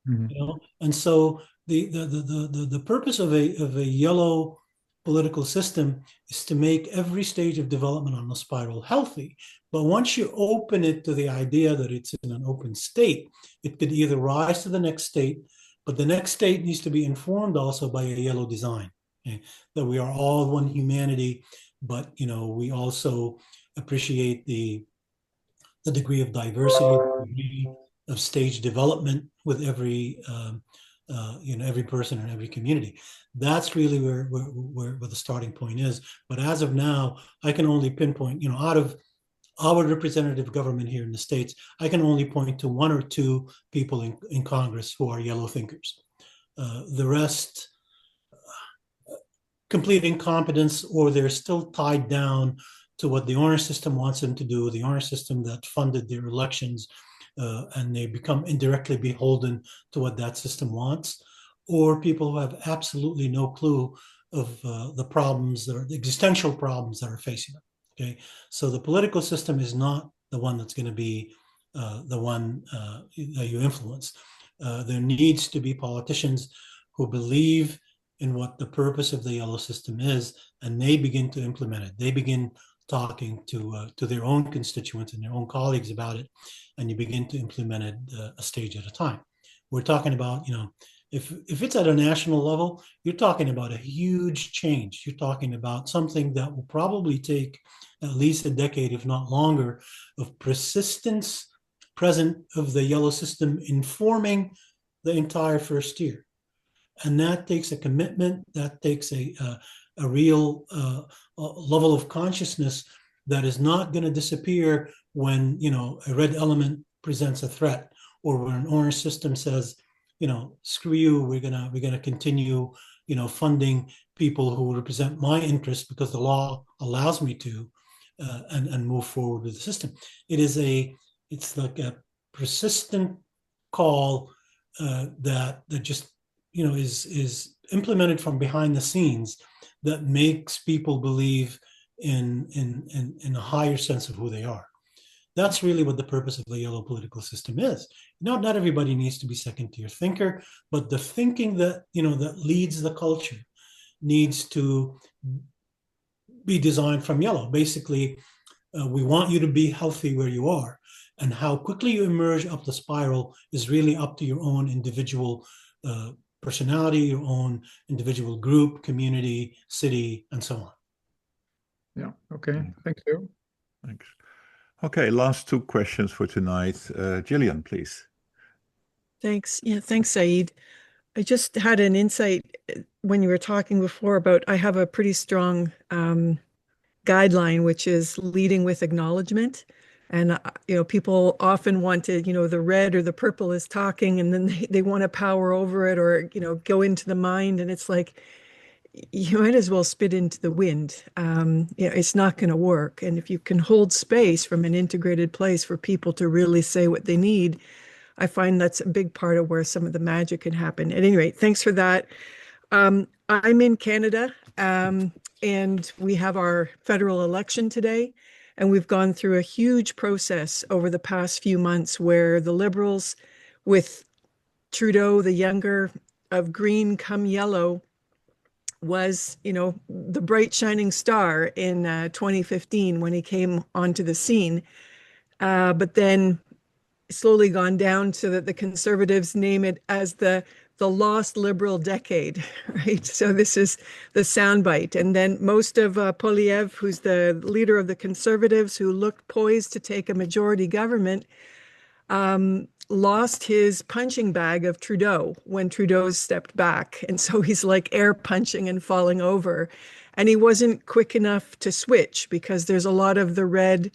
S7: Mhm.
S1: And so the purpose of a yellow political system is to make every stage of development on the spiral healthy. But once you open it to the idea that it's in an open state, it could either rise to the next state, but the next state needs to be informed also by a yellow design, okay? That we are all one humanity, but we also appreciate the degree of diversity, the degree of stage development with every every person in every community. That's really where the starting point is. But as of now, I can only pinpoint, out of our representative government here in the States, I can only point to one or two people in Congress who are yellow thinkers. The rest, complete incompetence, or they're still tied down to what the orange system wants them to do, the orange system that funded their elections, and they become indirectly beholden to what that system wants, or people who have absolutely no clue of the problems that are the existential problems that are facing them. Okay, so the political system is not the one that's going to be the one that you influence. There needs to be politicians who believe in what the purpose of the yellow system is, and they begin to implement it. They begin talking to their own constituents and their own colleagues about it, and you begin to implement it a stage at a time. We're talking about, if it's at a national level, you're talking about a huge change. You're talking about something that will probably take at least a decade, if not longer, of persistence present of the yellow system informing the entire first year. And that takes a commitment, that takes a real level of consciousness that is not going to disappear when a red element presents a threat, or when an orange system says, screw you, we're gonna continue funding people who represent my interests because the law allows me to, and move forward with the system. It's like a persistent call that just is implemented from behind the scenes, that makes people believe in a higher sense of who they are. That's really what the purpose of the yellow political system is. Not everybody needs to be second-tier thinker, but the thinking that that leads the culture needs to be designed from yellow. Basically, we want you to be healthy where you are, and how quickly you emerge up the spiral is really up to your own individual personality, your own individual group, community, city, and so on.
S7: Yeah. Okay. Thank you.
S4: Thanks. Okay, last two questions for tonight. Gillian, please.
S8: Thanks. Yeah, thanks, Saeed. I just had an insight when you were talking before about I have a pretty strong guideline, which is leading with acknowledgement. And, people often want to, the red or the purple is talking, and then they want to power over it, or, go into the mind. And it's like, you might as well spit into the wind. It's not going to work. And if you can hold space from an integrated place for people to really say what they need, I find that's a big part of where some of the magic can happen. At any rate, thanks for that. I'm in Canada, and we have our federal election today. And we've gone through a huge process over the past few months where the Liberals, with Trudeau, the younger, of green come yellow, was, the bright shining star in 2015 when he came onto the scene. But then slowly gone down so that the Conservatives name it as the lost Liberal decade, right? So this is the soundbite. And then most of Poilievre, who's the leader of the Conservatives, who looked poised to take a majority government, lost his punching bag of Trudeau when Trudeau stepped back. And so he's like air punching and falling over. And he wasn't quick enough to switch, because there's a lot of the red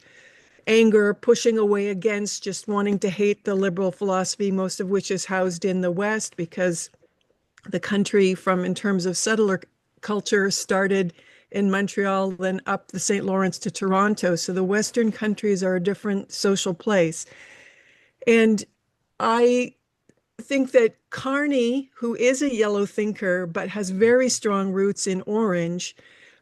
S8: anger pushing away against, just wanting to hate the liberal philosophy, most of which is housed in the West, because the country, in terms of settler culture, started in Montreal, then up the St. Lawrence to Toronto. So the Western countries are a different social place. And I think that Carney, who is a yellow thinker but has very strong roots in orange,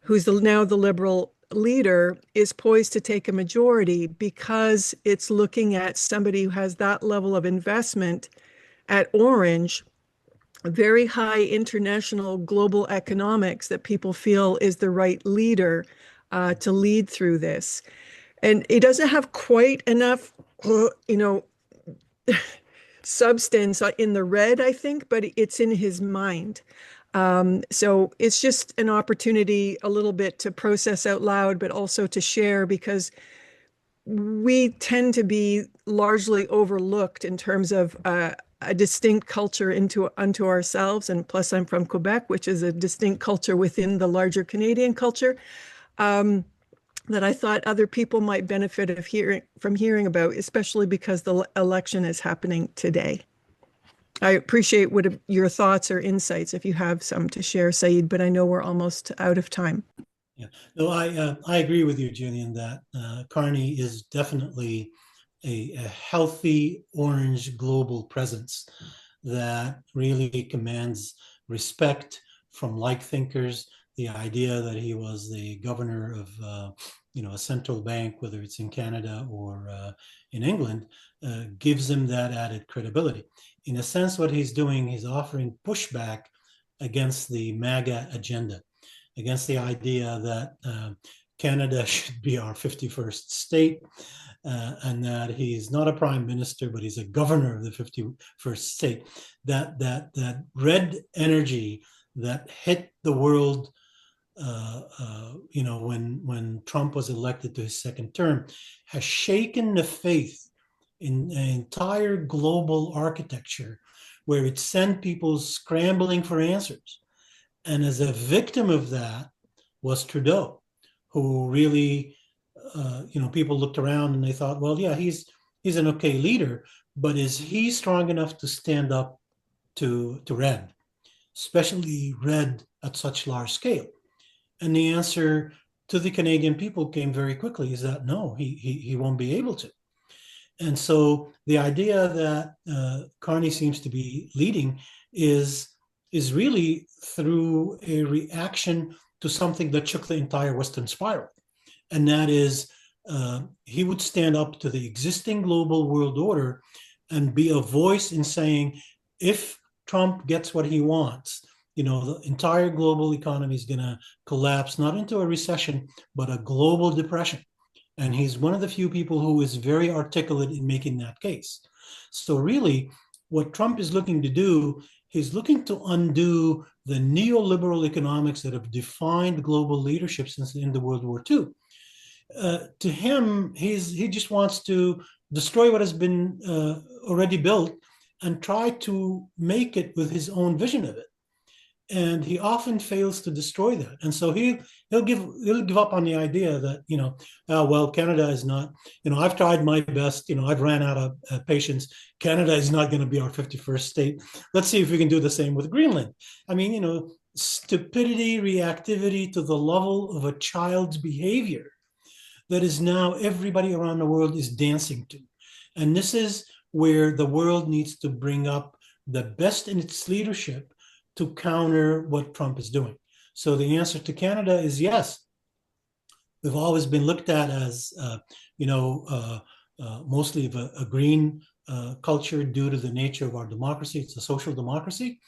S8: who's now the Liberal leader, is poised to take a majority because it's looking at somebody who has that level of investment at orange, very high international global economics that people feel is the right leader to lead through this. And he doesn't have quite enough, substance in the red, I think, but it's in his mind. So it's just an opportunity a little bit to process out loud, but also to share, because we tend to be largely overlooked in terms of a distinct culture unto ourselves. And plus, I'm from Quebec, which is a distinct culture within the larger Canadian culture, that I thought other people might benefit from hearing about, especially because the election is happening today. I appreciate your thoughts or insights if you have some to share, Saeed, but I know we're almost out of time.
S1: Yeah, no, I agree with you, Gillian, that Carney is definitely a healthy orange global presence that really commands respect from like thinkers. The idea that he was the governor of a central bank, whether it's in Canada or in England, gives him that added credibility. In a sense, what he's doing, he's offering pushback against the MAGA agenda, against the idea that Canada should be our 51st state, and that he's not a prime minister, but he's a governor of the 51st state. That red energy that hit the world, when Trump was elected to his second term, has shaken the faith in an entire global architecture, where it sent people scrambling for answers. And as a victim of that was Trudeau, who really, people looked around and they thought, well, yeah, he's an okay leader, but is he strong enough to stand up to red, especially red at such large scale? And the answer to the Canadian people came very quickly, is that no, he won't be able to. And so the idea that Carney seems to be leading is really through a reaction to something that shook the entire Western spiral. And that is, he would stand up to the existing global world order and be a voice in saying, if Trump gets what he wants, the entire global economy is going to collapse, not into a recession, but a global depression. And he's one of the few people who is very articulate in making that case. So really, what Trump is looking to do, he's looking to undo the neoliberal economics that have defined global leadership since the end of World War II. To him, he just wants to destroy what has been already built and try to make it with his own vision of it. And he often fails to destroy that. And so he'll give up on the idea that, well, Canada is not, I've tried my best, I've ran out of patience. Canada is not going to be our 51st state. Let's see if we can do the same with Greenland. I mean, stupidity, reactivity to the level of a child's behavior that is now everybody around the world is dancing to. And this is where the world needs to bring up the best in its leadership to counter what Trump is doing. So the answer to Canada is yes. We've always been looked at as, mostly of a green culture due to the nature of our democracy. It's a social democracy.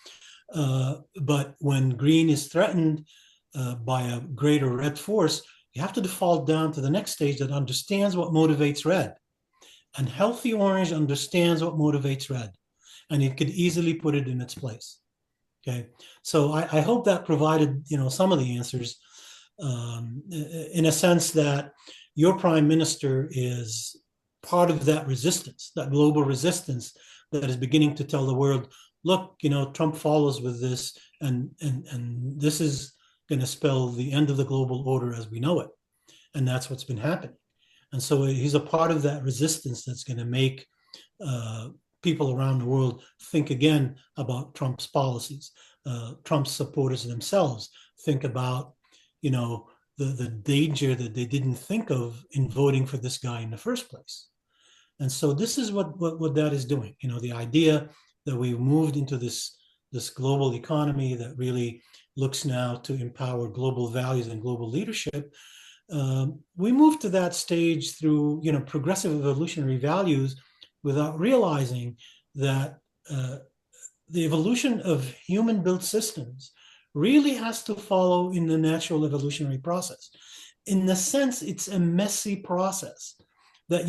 S1: But when green is threatened by a greater red force, you have to default down to the next stage that understands what motivates red. And healthy orange understands what motivates red. And it could easily put it in its place. Okay, so I hope that provided some of the answers, in a sense that your prime minister is part of that resistance, that global resistance that is beginning to tell the world, look, Trump follows with this, and this is going to spell the end of the global order as we know it, and that's what's been happening. And so he's a part of that resistance that's going to make people around the world think again about Trump's policies. Trump's supporters themselves think about, the danger that they didn't think of in voting for this guy in the first place. And so this is what that is doing. The idea that we've moved into this global economy that really looks now to empower global values and global leadership. We moved to that stage through, progressive evolutionary values without realizing that the evolution of human-built systems really has to follow in the natural evolutionary process. In the sense, it's a messy process that,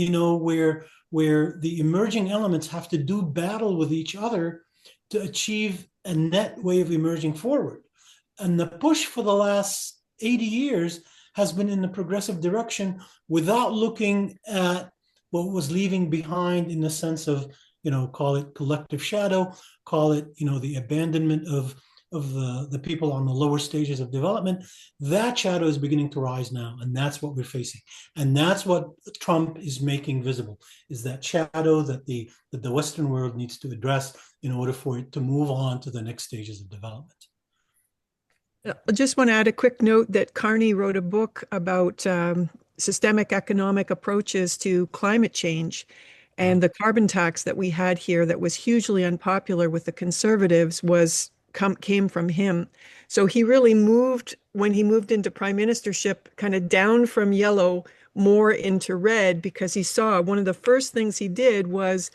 S1: where the emerging elements have to do battle with each other to achieve a net way of emerging forward. And the push for the last 80 years has been in the progressive direction without looking at what was leaving behind in the sense of, call it collective shadow, call it, the abandonment of the people on the lower stages of development. That shadow is beginning to rise now, and that's what we're facing. And that's what Trump is making visible, is that shadow that the Western world needs to address in order for it to move on to the next stages of development.
S8: I just want to add a quick note that Carney wrote a book about systemic economic approaches to climate change. And the carbon tax that we had here that was hugely unpopular with the conservatives came from him. So he really moved, when he moved into prime ministership, kind of down from yellow more into red, because he saw one of the first things he did was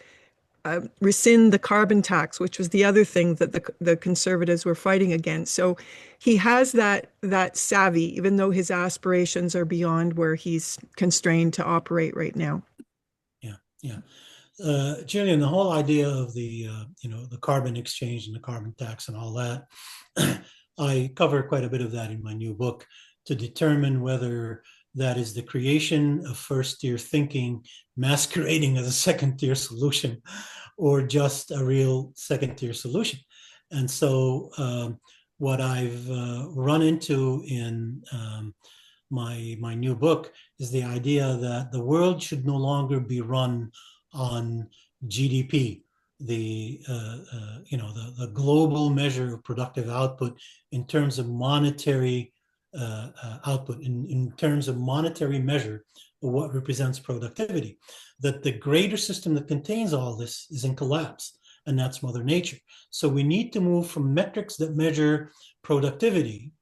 S8: rescind the carbon tax, which was the other thing that the conservatives were fighting against. So he has that savvy, even though his aspirations are beyond where he's constrained to operate right now.
S1: Yeah. Gillian, the whole idea of the carbon exchange and the carbon tax and all that, I cover quite a bit of that in my new book to determine whether that is the creation of first-tier thinking masquerading as a second-tier solution or just a real second-tier solution. And so what I've run into in my new book is the idea that the world should no longer be run on GDP, the global measure of productive output in terms of monetary output, in terms of monetary measure of what represents productivity. That the greater system that contains all this is in collapse, and that's Mother Nature. So we need to move from metrics that measure productivity,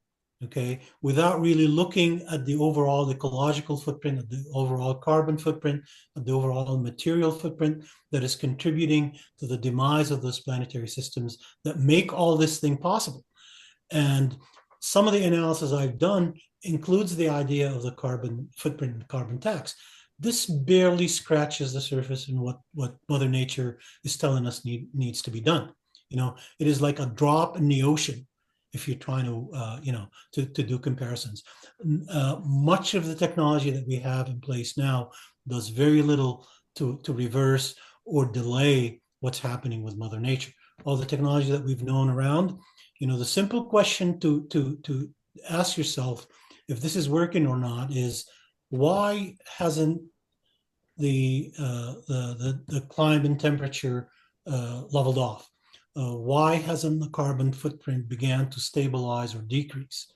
S1: okay, without really looking at the overall ecological footprint, at the overall carbon footprint, at the overall material footprint that is contributing to the demise of those planetary systems that make all this thing possible. And some of the analysis I've done includes the idea of the carbon footprint and carbon tax. This barely scratches the surface in what Mother Nature is telling us needs to be done. It is like a drop in the ocean if you're trying to do comparisons. Much of the technology that we have in place now does very little to reverse or delay what's happening with Mother Nature. All the technology that we've known around, the simple question to ask yourself if this is working or not is, why hasn't the climate and temperature leveled off? Why hasn't the carbon footprint began to stabilize or decrease?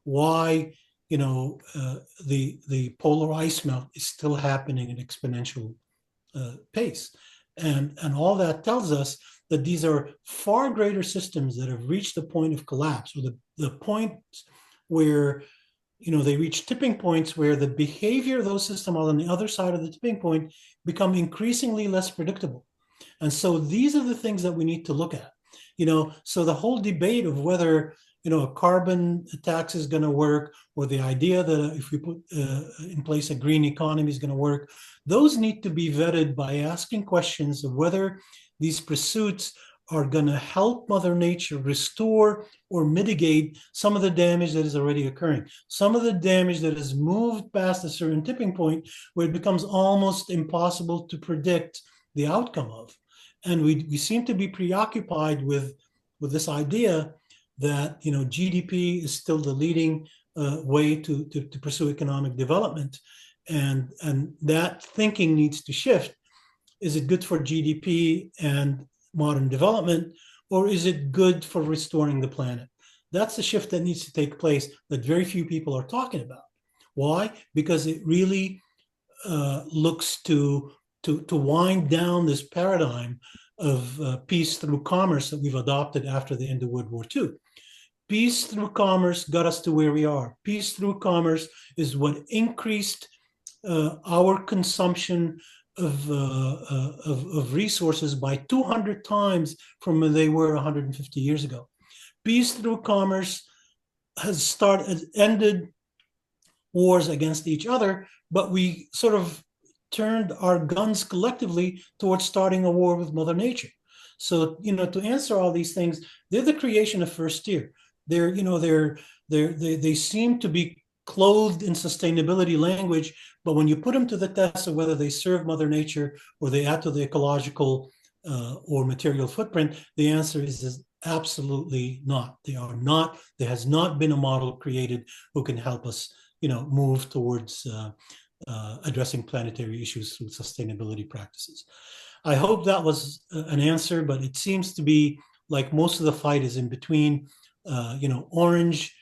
S1: Why, the polar ice melt is still happening at exponential pace? And all that tells us that these are far greater systems that have reached the point of collapse, or the point where, they reach tipping points where the behavior of those systems on the other side of the tipping point become increasingly less predictable. And so these are the things that we need to look at. So the whole debate of whether, a carbon tax is going to work, or the idea that if we put in place a green economy is going to work, those need to be vetted by asking questions of whether these pursuits are going to help Mother Nature restore or mitigate some of the damage that is already occurring, some of the damage that has moved past a certain tipping point where it becomes almost impossible to predict the outcome of. And we seem to be preoccupied with this idea that GDP is still the leading way to pursue economic development, and that thinking needs to shift. Is it good for GDP and modern development, or is it good for restoring the planet? That's the shift that needs to take place that very few people are talking about. Why? Because it really looks to wind down this paradigm of peace through commerce that we've adopted after the end of World War II. Peace through commerce got us to where we are. Peace through commerce is what increased our consumption of resources by 200 times from when they were 150 years ago. Peace through commerce has ended wars against each other, but we sort of turned our guns collectively towards starting a war with Mother Nature. So, to answer all these things, they're the creation of first tier. They seem to be clothed in sustainability language, but when you put them to the test of whether they serve Mother Nature or they add to the ecological or material footprint, the answer is absolutely not. They are not. There has not been a model created who can help us, move towards addressing planetary issues through sustainability practices. I hope that was an answer, but it seems to be like most of the fight is in between, orange,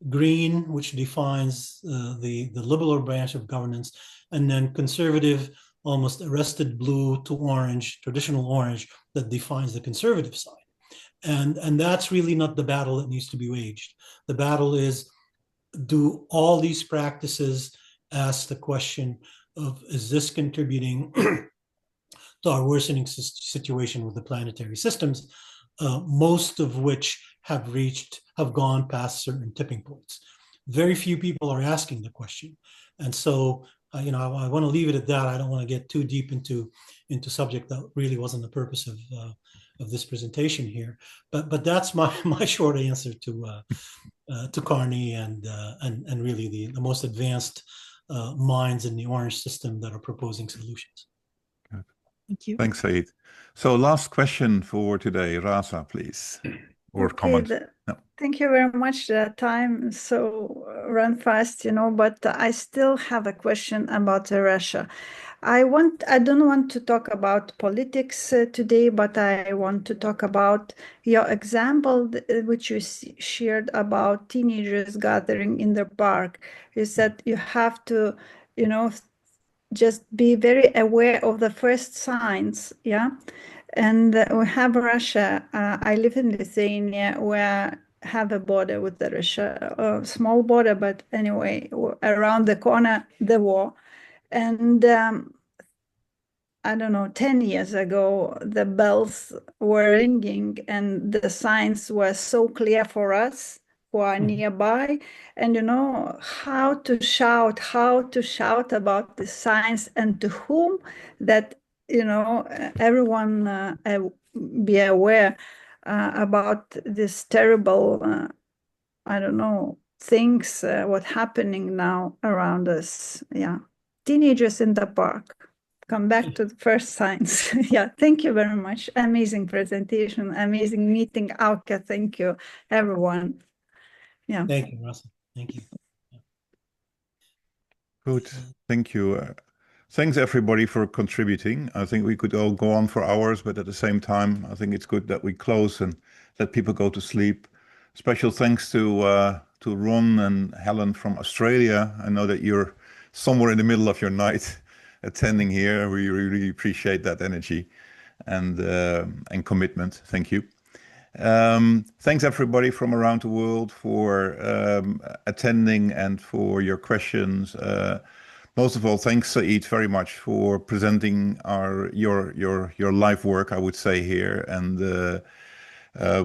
S1: green, which defines the liberal branch of governance, and then conservative, almost arrested blue to orange, traditional orange, that defines the conservative side. And that's really not the battle that needs to be waged. The battle is, do all these practices ask the question of, is this contributing to our worsening situation with the planetary systems, most of which have gone past certain tipping points. Very few people are asking the question. And so, I want to leave it at that. I don't want to get too deep into subject that really wasn't the purpose of this presentation here. But that's my short answer to Carney and really the most advanced minds in the orange system that are proposing solutions.
S8: Thank you.
S4: Thanks, Said. So last question for today, Rasa, please, or
S9: Okay,
S4: comment. No.
S9: Thank you very much. The time so run fast, but I still have a question about Russia. I don't want to talk about politics today, but I want to talk about your example, which you shared about teenagers gathering in the park. You said you have to, just be very aware of the first signs, yeah? And we have Russia. I live in Lithuania, where have a border with the Russia, a small border, but anyway, around the corner, the war. And I don't know, 10 years ago, the bells were ringing and the signs were so clear for us who are nearby, and how to shout about the signs and to whom, that everyone be aware about this terrible I don't know, things what happening now around us. Yeah, teenagers in the park. Come back to the first signs. Yeah, thank you very much. Amazing presentation, amazing meeting, Auke. Thank you, everyone. Yeah.
S1: Thank you, Russell. Thank you.
S4: Good. Thank you. Thanks, everybody, for contributing. I think we could all go on for hours, but at the same time, I think it's good that we close and let people go to sleep. Special thanks to Ron and Helen from Australia. I know that you're somewhere in the middle of your night attending here. We really appreciate that energy and commitment. Thank you. Thanks everybody from around the world for attending and for your questions. Most of all, thanks Said very much for presenting your life work, I would say, here, and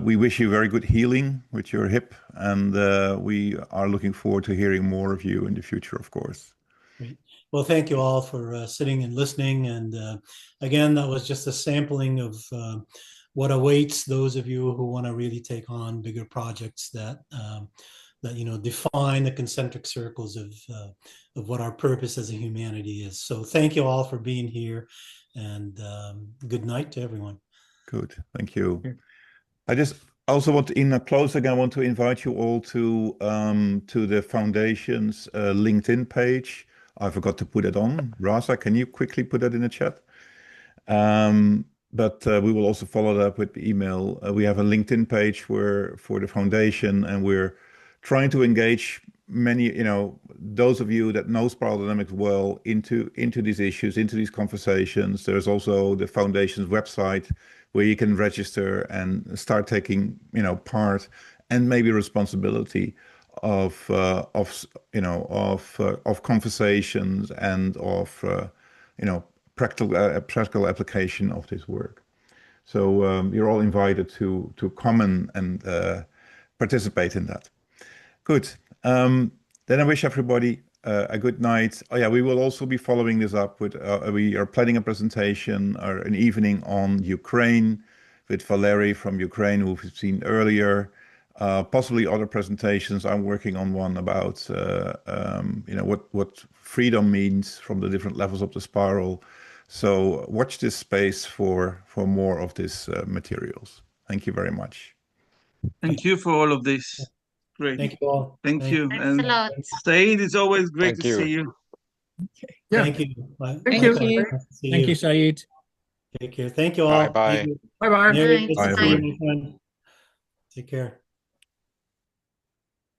S4: we wish you very good healing with your hip, and we are looking forward to hearing more of you in the future, of course.
S1: Great. Well, thank you all for sitting and listening, and again, that was just a sampling of what awaits those of you who want to really take on bigger projects that define the concentric circles of what our purpose as a humanity is. So thank you all for being here, and good night to everyone.
S4: Good, thank you. I just also want to, in closing, I want to invite you all to the foundation's LinkedIn page. I forgot to put it on. Rasa, can you quickly put that in the chat? But we will also follow that up with the email. We have a LinkedIn page for the foundation, and we're trying to engage many, those of you that know spiral dynamics well into these issues, into these conversations. There's also the foundation's website where you can register and start taking, part and maybe responsibility of conversations and of practical application of this work. So you're all invited to come and participate in that. Good. Then I wish everybody a good night. Oh yeah, we will also be following this up with, we are planning a presentation or an evening on Ukraine with Valery from Ukraine, who we've seen earlier. Possibly other presentations. I'm working on one about, what freedom means from the different levels of the spiral. So watch this space for more of these materials. Thank you very much.
S2: Thank you for all of this. Great.
S1: Thank you all.
S2: Thank you.
S10: Thanks
S2: And
S10: a lot.
S2: Saeed, it's always great
S6: Thank
S2: to
S6: you.
S2: see you.
S7: Yeah.
S1: Thank you.
S7: Thank you.
S11: Thank you, Saeed.
S1: Take care. Thank you all.
S6: Bye-bye.
S1: Thank you.
S7: Bye-bye.
S1: Merry
S10: Bye.
S1: Christmas
S4: Bye,
S1: to you,
S4: everyone.
S1: my friend. Take care.